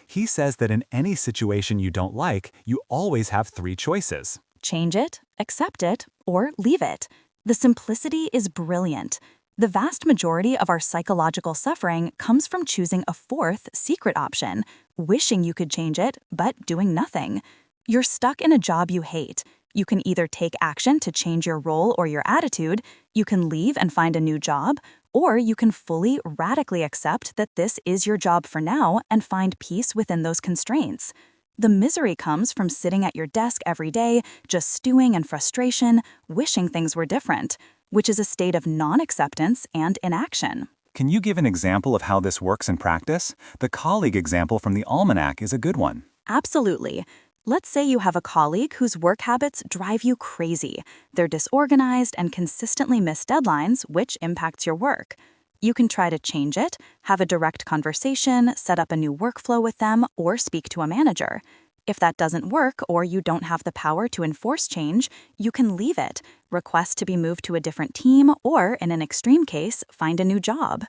He says that in any situation you don't like, you always have 3 choices. Change it, accept it, or leave it. The simplicity is brilliant. The vast majority of our psychological suffering comes from choosing a 4th, secret option, wishing you could change it, but doing nothing. You're stuck in a job you hate. You can either take action to change your role or your attitude, you can leave and find a new job, or you can fully, radically accept that this is your job for now and find peace within those constraints. The misery comes from sitting at your desk every day, just stewing in frustration, wishing things were different, which is a state of non-acceptance and inaction. Can you give an example of how this works in practice? The colleague example from the Almanack is a good one. Absolutely. Let's say you have a colleague whose work habits drive you crazy. They're disorganized and consistently miss deadlines, which impacts your work. You can try to change it, have a direct conversation, set up a new workflow with them, or speak to a manager. If that doesn't work or you don't have the power to enforce change, you can leave it, request to be moved to a different team, or, in an extreme case, find a new job.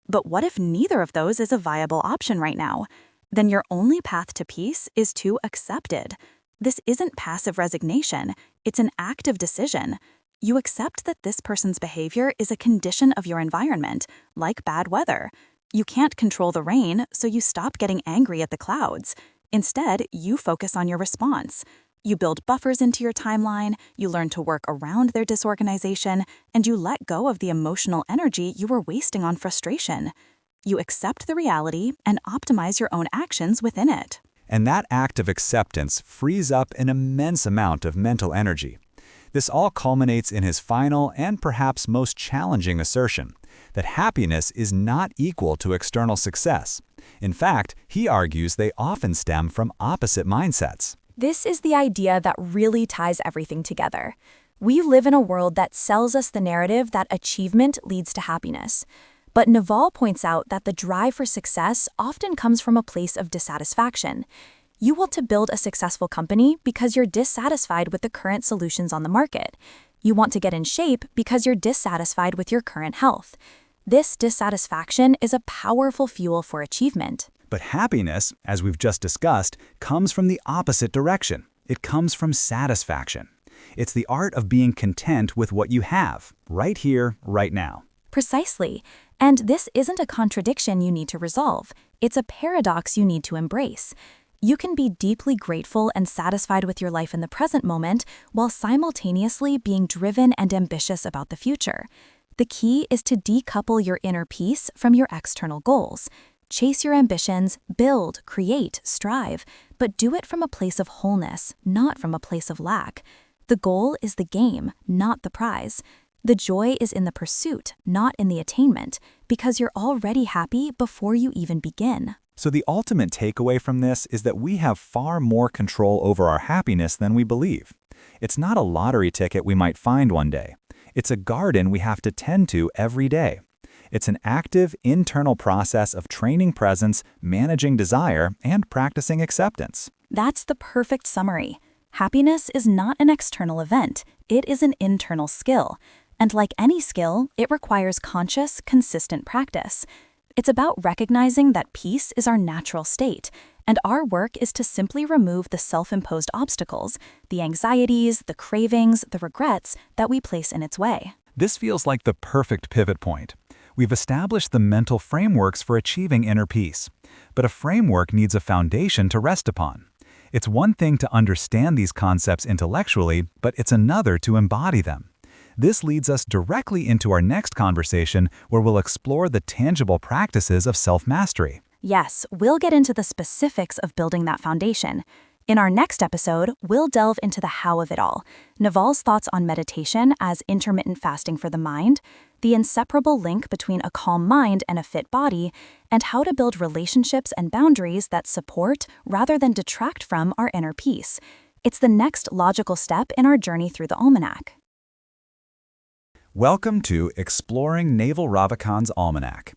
But what if neither of those is a viable option right now? Then your only path to peace is to accept it. This isn't passive resignation, it's an active decision. You accept that this person's behavior is a condition of your environment, like bad weather. You can't control the rain, so you stop getting angry at the clouds. Instead, you focus on your response. You build buffers into your timeline, you learn to work around their disorganization, and you let go of the emotional energy you were wasting on frustration. You accept the reality and optimize your own actions within it. And that act of acceptance frees up an immense amount of mental energy. This all culminates in his final and perhaps most challenging assertion, that happiness is not equal to external success. In fact, he argues they often stem from opposite mindsets. This is the idea that really ties everything together. We live in a world that sells us the narrative that achievement leads to happiness. But Naval points out that the drive for success often comes from a place of dissatisfaction. You want to build a successful company because you're dissatisfied with the current solutions on the market. You want to get in shape because you're dissatisfied with your current health. This dissatisfaction is a powerful fuel for achievement. But happiness, as we've just discussed, comes from the opposite direction. It comes from satisfaction. It's the art of being content with what you have, right here, right now. Precisely. And this isn't a contradiction you need to resolve. It's a paradox you need to embrace. You can be deeply grateful and satisfied with your life in the present moment while simultaneously being driven and ambitious about the future. The key is to decouple your inner peace from your external goals. Chase your ambitions, build, create, strive, but do it from a place of wholeness, not from a place of lack. The goal is the game, not the prize. The joy is in the pursuit, not in the attainment, because you're already happy before you even begin. So the ultimate takeaway from this is that we have far more control over our happiness than we believe. It's not a lottery ticket we might find one day. It's a garden we have to tend to every day. It's an active, internal process of training presence, managing desire, and practicing acceptance. That's the perfect summary. Happiness is not an external event, it is an internal skill. And like any skill, it requires conscious, consistent practice. It's about recognizing that peace is our natural state, and our work is to simply remove the self-imposed obstacles, the anxieties, the cravings, the regrets that we place in its way. This feels like the perfect pivot point. We've established the mental frameworks for achieving inner peace, but a framework needs a foundation to rest upon. It's one thing to understand these concepts intellectually, but it's another to embody them. This leads us directly into our next conversation, where we'll explore the tangible practices of self-mastery. Yes, we'll get into the specifics of building that foundation. In our next episode, we'll delve into the how of it all, Naval's thoughts on meditation as intermittent fasting for the mind, the inseparable link between a calm mind and a fit body, and how to build relationships and boundaries that support rather than detract from our inner peace. It's the next logical step in our journey through the Almanack. Welcome to Exploring Naval Ravikant's Almanack.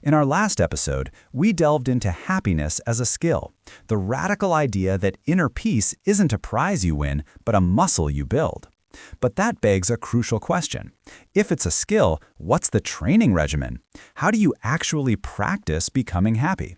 In our last episode, we delved into happiness as a skill, the radical idea that inner peace isn't a prize you win, but a muscle you build. But that begs a crucial question. If it's a skill, what's the training regimen? How do you actually practice becoming happy?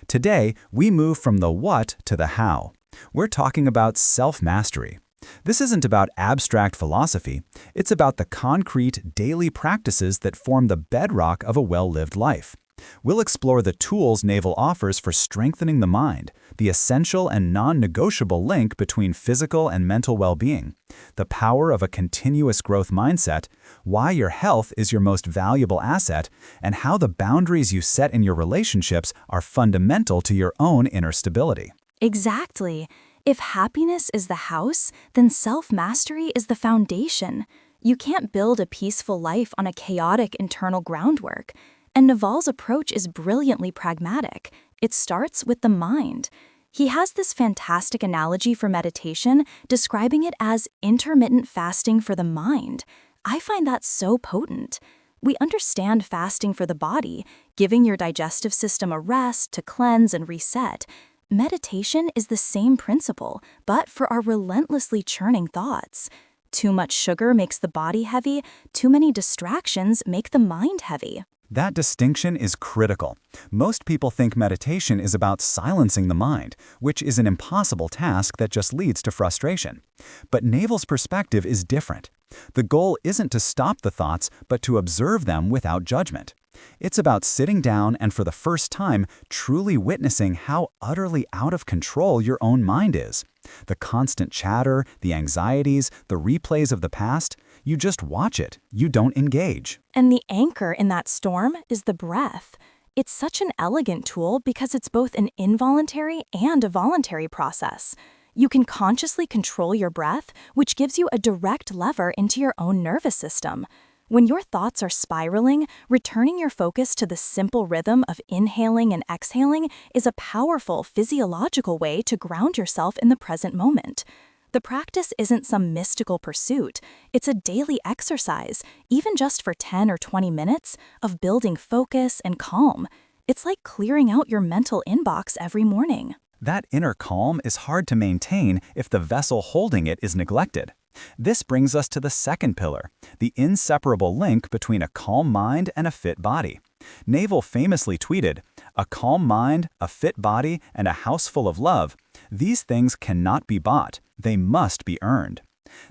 Today, we move from the what to the how. We're talking about self-mastery. This isn't about abstract philosophy, it's about the concrete, daily practices that form the bedrock of a well-lived life. We'll explore the tools Naval offers for strengthening the mind, the essential and non-negotiable link between physical and mental well-being, the power of a continuous growth mindset, why your health is your most valuable asset, and how the boundaries you set in your relationships are fundamental to your own inner stability. Exactly. If happiness is the house, then self-mastery is the foundation. You can't build a peaceful life on a chaotic internal groundwork. And Naval's approach is brilliantly pragmatic. It starts with the mind. He has this fantastic analogy for meditation, describing it as intermittent fasting for the mind. I find that so potent. We understand fasting for the body, giving your digestive system a rest to cleanse and reset. Meditation is the same principle, but for our relentlessly churning thoughts. Too much sugar makes the body heavy, too many distractions make the mind heavy. That distinction is critical. Most people think meditation is about silencing the mind, which is an impossible task that just leads to frustration. But Naval's perspective is different. The goal isn't to stop the thoughts, but to observe them without judgment. It's about sitting down and for the first time truly witnessing how utterly out of control your own mind is. The constant chatter, the anxieties, the replays of the past, you just watch it. You don't engage. And the anchor in that storm is the breath. It's such an elegant tool because it's both an involuntary and a voluntary process. You can consciously control your breath, which gives you a direct lever into your own nervous system. When your thoughts are spiraling, returning your focus to the simple rhythm of inhaling and exhaling is a powerful physiological way to ground yourself in the present moment. The practice isn't some mystical pursuit. It's a daily exercise, even just for 10 or 20 minutes, of building focus and calm. It's like clearing out your mental inbox every morning. That inner calm is hard to maintain if the vessel holding it is neglected. This brings us to the second pillar, the inseparable link between a calm mind and a fit body. Naval famously tweeted, "A calm mind, a fit body, and a house full of love. These things cannot be bought. They must be earned."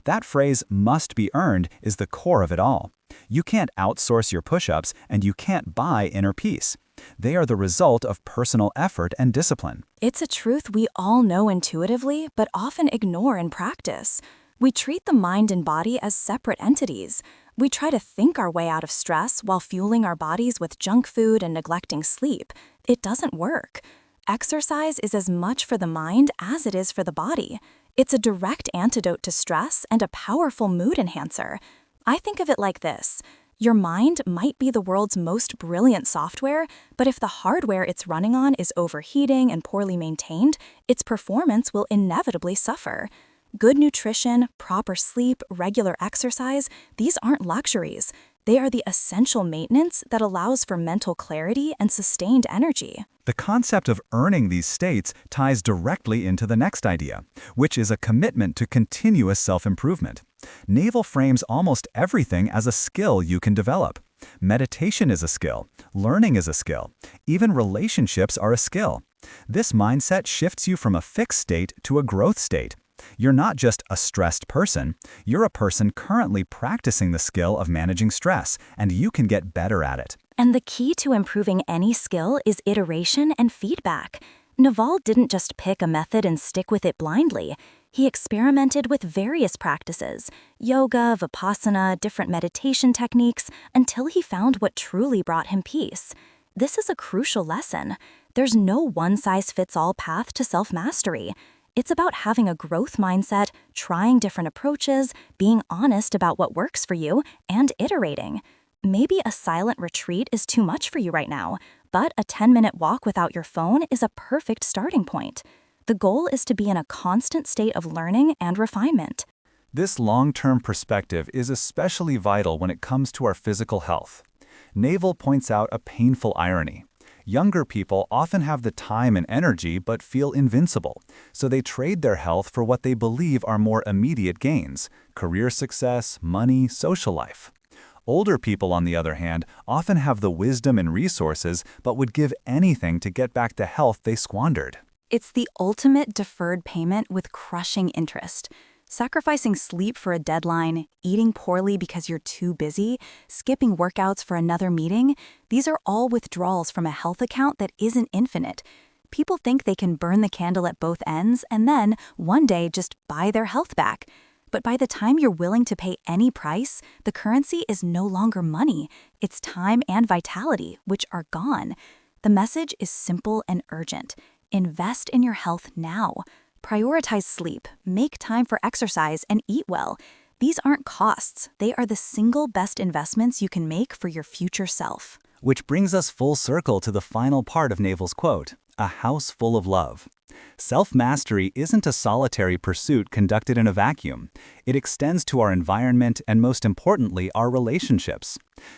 That phrase, "must be earned," is the core of it all. You can't outsource your push-ups, and you can't buy inner peace. They are the result of personal effort and discipline. It's a truth we all know intuitively, but often ignore in practice. We treat the mind and body as separate entities. We try to think our way out of stress while fueling our bodies with junk food and neglecting sleep. It doesn't work. Exercise is as much for the mind as it is for the body. It's a direct antidote to stress and a powerful mood enhancer. I think of it like this. Your mind might be the world's most brilliant software, but if the hardware it's running on is overheating and poorly maintained, its performance will inevitably suffer. Good nutrition, proper sleep, regular exercise, these aren't luxuries. They are the essential maintenance that allows for mental clarity and sustained energy. The concept of earning these states ties directly into the next idea, which is a commitment to continuous self-improvement. Naval frames almost everything as a skill you can develop. Meditation is a skill. Learning is a skill. Even relationships are a skill. This mindset shifts you from a fixed state to a growth state. You're not just a stressed person, you're a person currently practicing the skill of managing stress, and you can get better at it. And the key to improving any skill is iteration and feedback. Naval didn't just pick a method and stick with it blindly. He experimented with various practices, yoga, vipassana, different meditation techniques, until he found what truly brought him peace. This is a crucial lesson. There's no one-size-fits-all path to self-mastery. It's about having a growth mindset, trying different approaches, being honest about what works for you, and iterating. Maybe a silent retreat is too much for you right now, but a 10-minute walk without your phone is a perfect starting point. The goal is to be in a constant state of learning and refinement. This long-term perspective is especially vital when it comes to our physical health. Naval points out a painful irony. Younger people often have the time and energy but feel invincible, so they trade their health for what they believe are more immediate gains: career success, money, social life. Older people, on the other hand, often have the wisdom and resources but would give anything to get back the health they squandered. It's the ultimate deferred payment with crushing interest. Sacrificing sleep for a deadline, eating poorly because you're too busy, skipping workouts for another meeting, these are all withdrawals from a health account that isn't infinite. People think they can burn the candle at both ends and then, one day, just buy their health back. But by the time you're willing to pay any price, the currency is no longer money. It's time and vitality, which are gone. The message is simple and urgent. Invest in your health now. Prioritize sleep, make time for exercise, and eat well. These aren't costs. They are the single best investments you can make for your future self. Which brings us full circle to the final part of Naval's quote, a house full of love. Self-mastery isn't a solitary pursuit conducted in a vacuum. It extends to our environment and, most importantly, our relationships.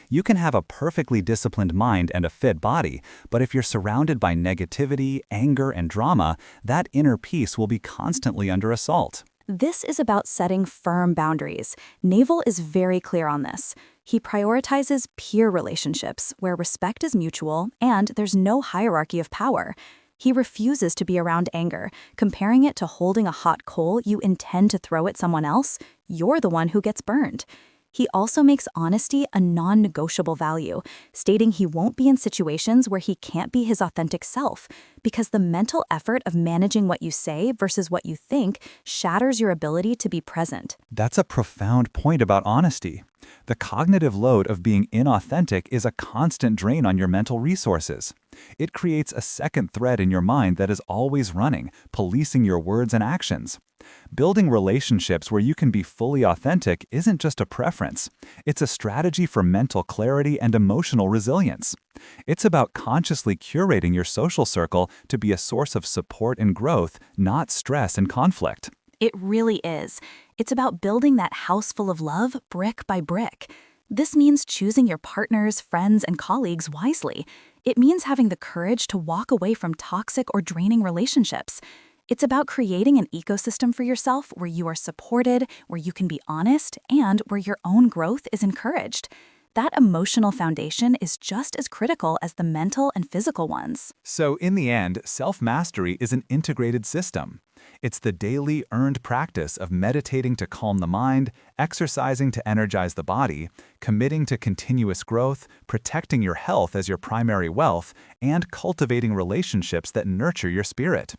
You can have a perfectly disciplined mind and a fit body, but if you're surrounded by negativity, anger, and drama, that inner peace will be constantly under assault. This is about setting firm boundaries. Naval is very clear on this. He prioritizes peer relationships, where respect is mutual and there's no hierarchy of power. He refuses to be around anger, comparing it to holding a hot coal you intend to throw at someone else. You're the one who gets burned. He also makes honesty a non-negotiable value, stating he won't be in situations where he can't be his authentic self, because the mental effort of managing what you say versus what you think shatters your ability to be present. That's a profound point about honesty. The cognitive load of being inauthentic is a constant drain on your mental resources. It creates a second thread in your mind that is always running, policing your words and actions. Building relationships where you can be fully authentic isn't just a preference. It's a strategy for mental clarity and emotional resilience. It's about consciously curating your social circle to be a source of support and growth, not stress and conflict. It really is. It's about building that house full of love brick by brick. This means choosing your partners, friends, and colleagues wisely. It means having the courage to walk away from toxic or draining relationships. It's about creating an ecosystem for yourself where you are supported, where you can be honest, and where your own growth is encouraged. That emotional foundation is just as critical as the mental and physical ones. So in the end, self-mastery is an integrated system. It's the daily earned practice of meditating to calm the mind, exercising to energize the body, committing to continuous growth, protecting your health as your primary wealth, and cultivating relationships that nurture your spirit.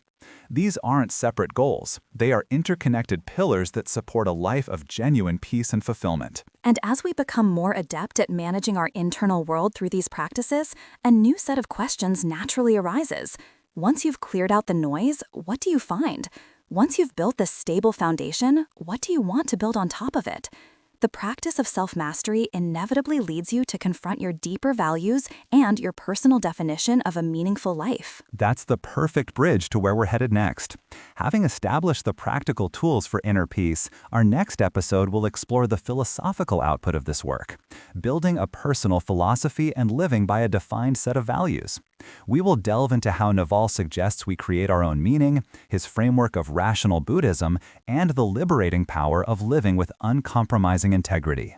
These aren't separate goals. They are interconnected pillars that support a life of genuine peace and fulfillment. And as we become more adept at managing our internal world through these practices, a new set of questions naturally arises. Once you've cleared out the noise, what do you find? Once you've built this stable foundation, what do you want to build on top of it? The practice of self-mastery inevitably leads you to confront your deeper values and your personal definition of a meaningful life. That's the perfect bridge to where we're headed next. Having established the practical tools for inner peace, our next episode will explore the philosophical output of this work, building a personal philosophy and living by a defined set of values. We will delve into how Naval suggests we create our own meaning, his framework of rational Buddhism, and the liberating power of living with uncompromising integrity.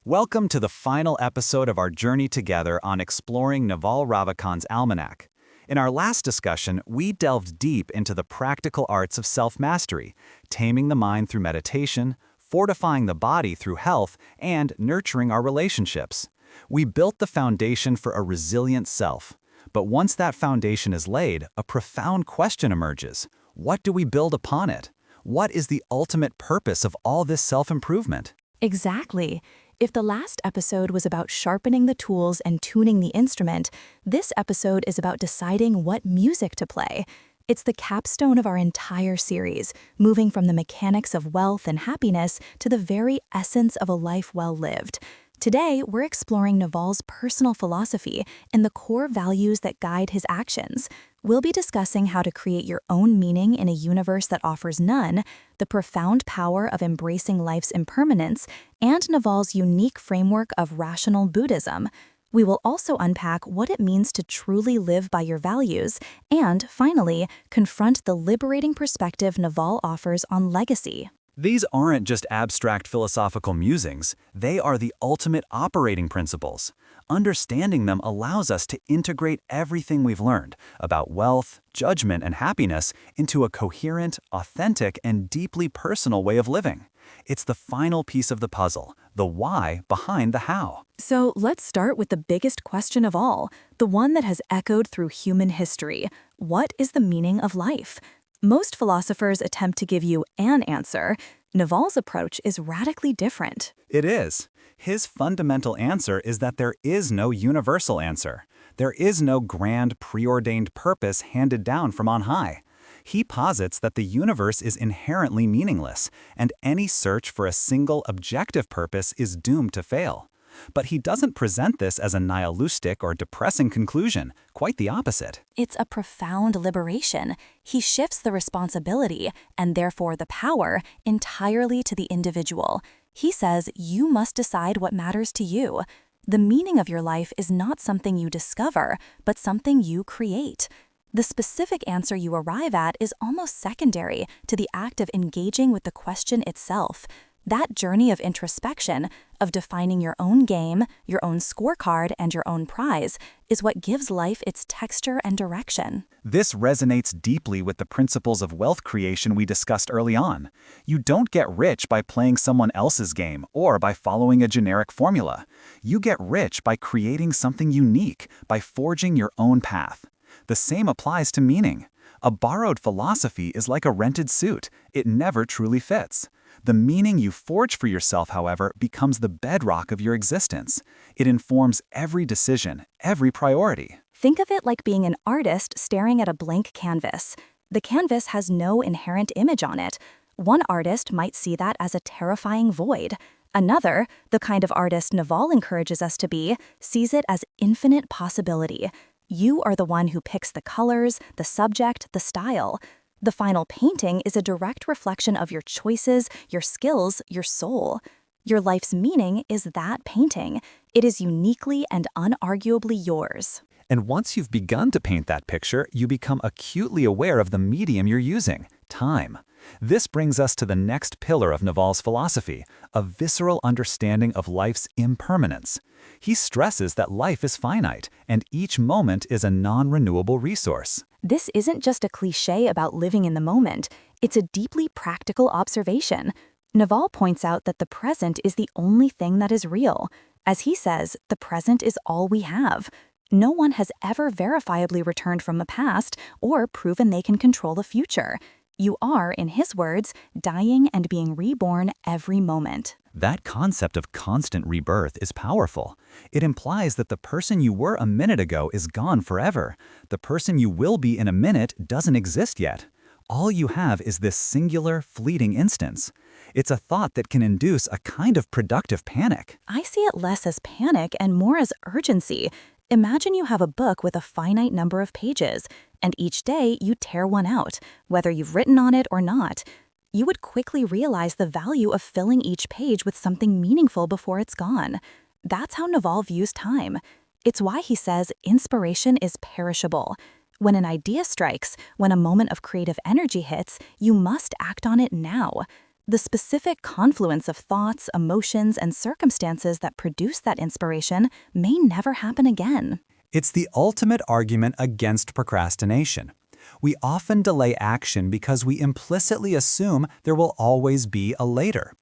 Welcome to the final episode of our journey together on exploring Naval Ravikant's Almanack. In our last discussion, we delved deep into the practical arts of self-mastery, taming the mind through meditation, fortifying the body through health, and nurturing our relationships. We built the foundation for a resilient self. But once that foundation is laid, a profound question emerges. What do we build upon it? What is the ultimate purpose of all this self-improvement? Exactly. If the last episode was about sharpening the tools and tuning the instrument, this episode is about deciding what music to play. It's the capstone of our entire series, moving from the mechanics of wealth and happiness to the very essence of a life well lived. Today, we're exploring Naval's personal philosophy and the core values that guide his actions. We'll be discussing how to create your own meaning in a universe that offers none, the profound power of embracing life's impermanence, and Naval's unique framework of rational Buddhism. We will also unpack what it means to truly live by your values, and finally, confront the liberating perspective Naval offers on legacy. These aren't just abstract philosophical musings, they are the ultimate operating principles. Understanding them allows us to integrate everything we've learned about wealth, judgment, and happiness into a coherent, authentic, and deeply personal way of living. It's the final piece of the puzzle, the why behind the how. So let's start with the biggest question of all, the one that has echoed through human history. What is the meaning of life? Most philosophers attempt to give you an answer. Naval's approach is radically different. It is. His fundamental answer is that there is no universal answer. There is no grand, preordained purpose handed down from on high. He posits that the universe is inherently meaningless, and any search for a single objective purpose is doomed to fail. But he doesn't present this as a nihilistic or depressing conclusion, quite the opposite. It's a profound liberation. He shifts the responsibility, and therefore the power, entirely to the individual. He says you must decide what matters to you. The meaning of your life is not something you discover, but something you create. The specific answer you arrive at is almost secondary to the act of engaging with the question itself. That journey of introspection, of defining your own game, your own scorecard, and your own prize, is what gives life its texture and direction. This resonates deeply with the principles of wealth creation we discussed early on. You don't get rich by playing someone else's game or by following a generic formula. You get rich by creating something unique, by forging your own path. The same applies to meaning. A borrowed philosophy is like a rented suit. It never truly fits. The meaning you forge for yourself, however, becomes the bedrock of your existence. It informs every decision, every priority. Think of it like being an artist staring at a blank canvas. The canvas has no inherent image on it. One artist might see that as a terrifying void. Another, the kind of artist Naval encourages us to be, sees it as infinite possibility. You are the one who picks the colors, the subject, the style. The final painting is a direct reflection of your choices, your skills, your soul. Your life's meaning is that painting. It is uniquely and unarguably yours. And once you've begun to paint that picture, you become acutely aware of the medium you're using, time. This brings us to the next pillar of Naval's philosophy, a visceral understanding of life's impermanence. He stresses that life is finite, and each moment is a non-renewable resource. This isn't just a cliché about living in the moment. It's a deeply practical observation. Naval points out that the present is the only thing that is real. As he says, the present is all we have. No one has ever verifiably returned from the past or proven they can control the future. You are, in his words, dying and being reborn every moment. That concept of constant rebirth is powerful. It implies that the person you were a minute ago is gone forever. The person you will be in a minute doesn't exist yet. All you have is this singular, fleeting instance. It's a thought that can induce a kind of productive panic. I see it less as panic and more as urgency. Imagine you have a book with a finite number of pages, and each day you tear one out, whether you've written on it or not. You would quickly realize the value of filling each page with something meaningful before it's gone. That's how Naval views time. It's why he says inspiration is perishable. When an idea strikes, when a moment of creative energy hits, you must act on it now. The specific confluence of thoughts, emotions, and circumstances that produce that inspiration may never happen again. It's the ultimate argument against procrastination. We often delay action because we implicitly assume there will always be a later.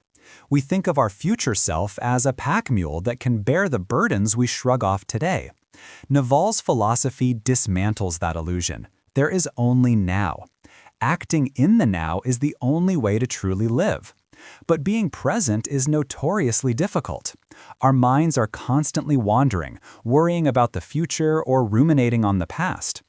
We think of our future self as a pack mule that can bear the burdens we shrug off today. Naval's philosophy dismantles that illusion. There is only now. Acting in the now is the only way to truly live. But being present is notoriously difficult. Our minds are constantly wandering, worrying about the future or ruminating on the past.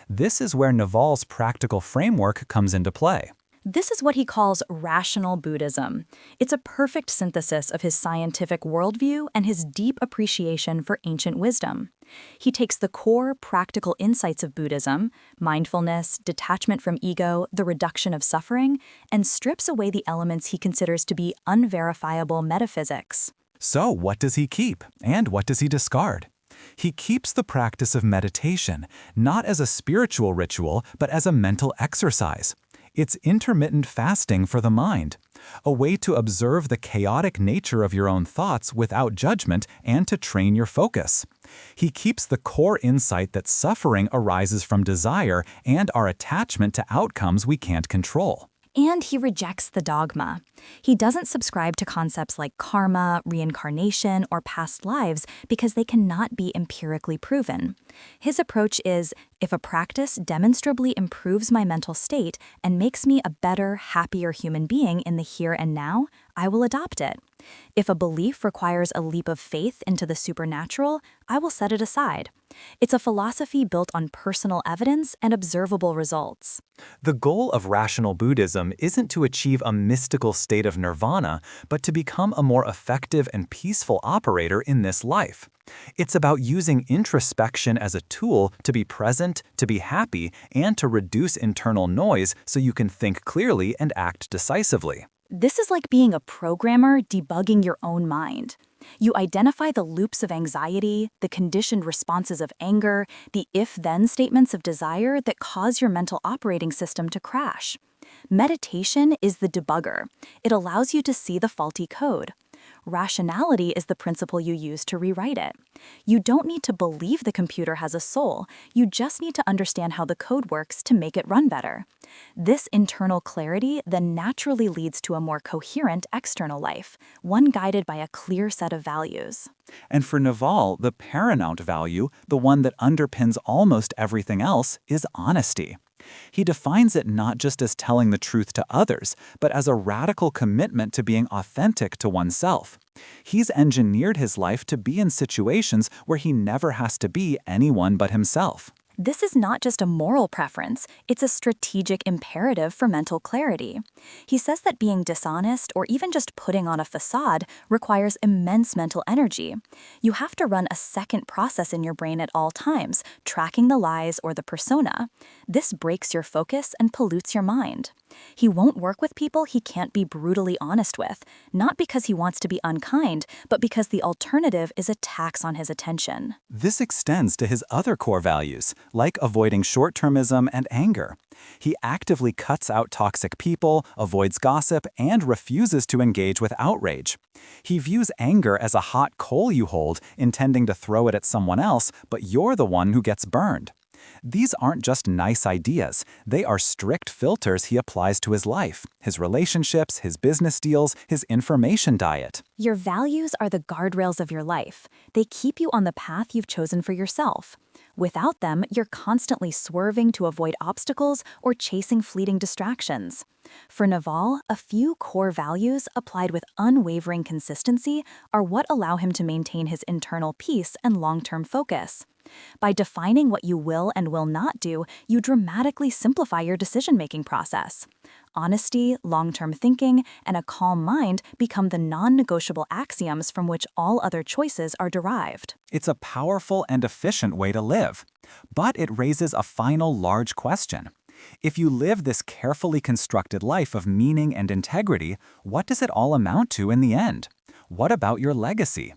This is where Naval's practical framework comes into play. This is what he calls rational Buddhism. It's a perfect synthesis of his scientific worldview and his deep appreciation for ancient wisdom. He takes the core practical insights of Buddhism, mindfulness, detachment from ego, the reduction of suffering, and strips away the elements he considers to be unverifiable metaphysics. So what does he keep, and what does he discard? He keeps the practice of meditation, not as a spiritual ritual, but as a mental exercise. It's intermittent fasting for the mind, a way to observe the chaotic nature of your own thoughts without judgment and to train your focus. He keeps the core insight that suffering arises from desire and our attachment to outcomes we can't control. And he rejects the dogma. He doesn't subscribe to concepts like karma, reincarnation, or past lives because they cannot be empirically proven. His approach is, if a practice demonstrably improves my mental state and makes me a better, happier human being in the here and now, I will adopt it. If a belief requires a leap of faith into the supernatural, I will set it aside. It's a philosophy built on personal evidence and observable results. The goal of rational Buddhism isn't to achieve a mystical state of nirvana, but to become a more effective and peaceful operator in this life. It's about using introspection as a tool to be present, to be happy, and to reduce internal noise so you can think clearly and act decisively. This is like being a programmer debugging your own mind. You identify the loops of anxiety, the conditioned responses of anger, the if-then statements of desire that cause your mental operating system to crash. Meditation is the debugger. It allows you to see the faulty code. Rationality is the principle you use to rewrite it. You don't need to believe the computer has a soul. You just need to understand how the code works to make it run better. This internal clarity then naturally leads to a more coherent external life, one guided by a clear set of values. And for Naval, the paramount value, the one that underpins almost everything else, is honesty. He defines it not just as telling the truth to others, but as a radical commitment to being authentic to oneself. He's engineered his life to be in situations where he never has to be anyone but himself. This is not just a moral preference, it's a strategic imperative for mental clarity. He says that being dishonest or even just putting on a facade requires immense mental energy. You have to run a second process in your brain at all times, tracking the lies or the persona. This breaks your focus and pollutes your mind. He won't work with people he can't be brutally honest with, not because he wants to be unkind, but because the alternative is a tax on his attention. This extends to his other core values, like avoiding short-termism and anger. He actively cuts out toxic people, avoids gossip, and refuses to engage with outrage. He views anger as a hot coal you hold, intending to throw it at someone else, but you're the one who gets burned. These aren't just nice ideas, they are strict filters he applies to his life, his relationships, his business deals, his information diet. Your values are the guardrails of your life. They keep you on the path you've chosen for yourself. Without them, you're constantly swerving to avoid obstacles or chasing fleeting distractions. For Naval, a few core values applied with unwavering consistency are what allow him to maintain his internal peace and long-term focus. By defining what you will and will not do, you dramatically simplify your decision-making process. Honesty, long-term thinking, and a calm mind become the non-negotiable axioms from which all other choices are derived. It's a powerful and efficient way to live. But it raises a final large question. If you live this carefully constructed life of meaning and integrity, what does it all amount to in the end? What about your legacy?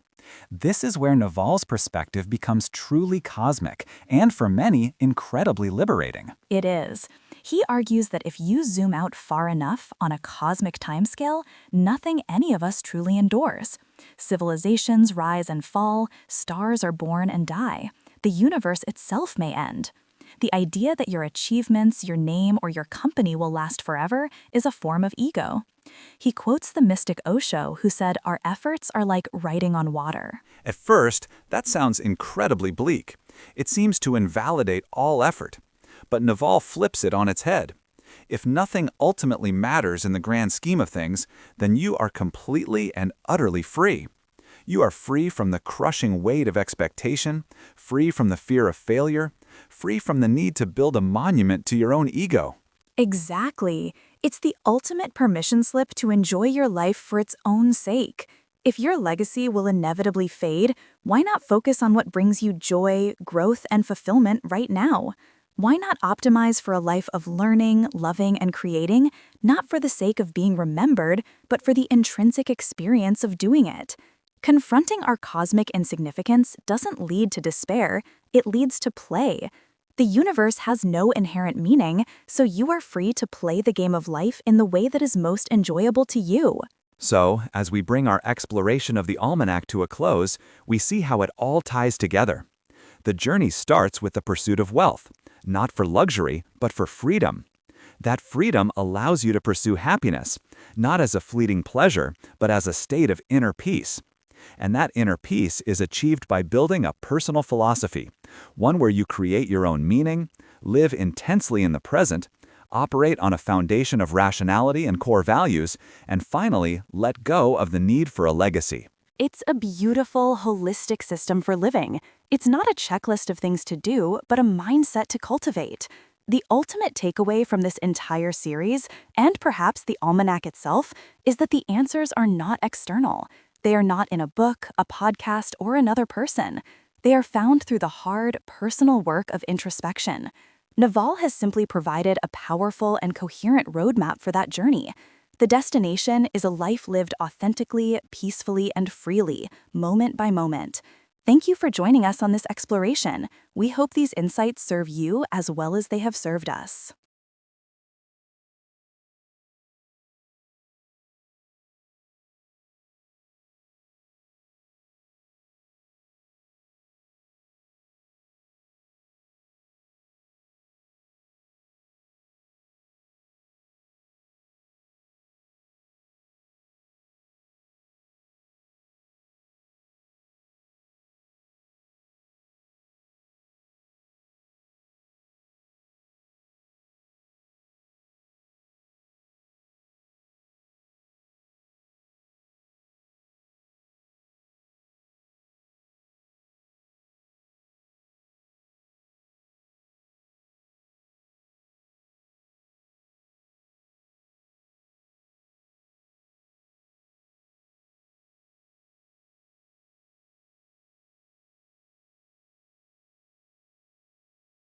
This is where Naval's perspective becomes truly cosmic, and for many, incredibly liberating. It is. He argues that if you zoom out far enough on a cosmic timescale, nothing any of us truly endures. Civilizations rise and fall, stars are born and die. The universe itself may end. The idea that your achievements, your name, or your company will last forever is a form of ego. He quotes the mystic Osho, who said, "Our efforts are like writing on water." At first, that sounds incredibly bleak. It seems to invalidate all effort. But Naval flips it on its head. If nothing ultimately matters in the grand scheme of things, then you are completely and utterly free. You are free from the crushing weight of expectation, free from the fear of failure, free from the need to build a monument to your own ego. Exactly. It's the ultimate permission slip to enjoy your life for its own sake. If your legacy will inevitably fade, why not focus on what brings you joy, growth, and fulfillment right now? Why not optimize for a life of learning, loving, and creating, not for the sake of being remembered, but for the intrinsic experience of doing it? Confronting our cosmic insignificance doesn't lead to despair, it leads to play. The universe has no inherent meaning, so you are free to play the game of life in the way that is most enjoyable to you. So, as we bring our exploration of the Almanack to a close, we see how it all ties together. The journey starts with the pursuit of wealth, not for luxury, but for freedom. That freedom allows you to pursue happiness, not as a fleeting pleasure, but as a state of inner peace. And that inner peace is achieved by building a personal philosophy, one where you create your own meaning, live intensely in the present, operate on a foundation of rationality and core values, and finally, let go of the need for a legacy. It's a beautiful, holistic system for living. It's not a checklist of things to do, but a mindset to cultivate. The ultimate takeaway from this entire series, and perhaps the Almanack itself, is that the answers are not external. They are not in a book, a podcast, or another person. They are found through the hard, personal work of introspection. Naval has simply provided a powerful and coherent roadmap for that journey. The destination is a life lived authentically, peacefully, and freely, moment by moment. Thank you for joining us on this exploration. We hope these insights serve you as well as they have served us.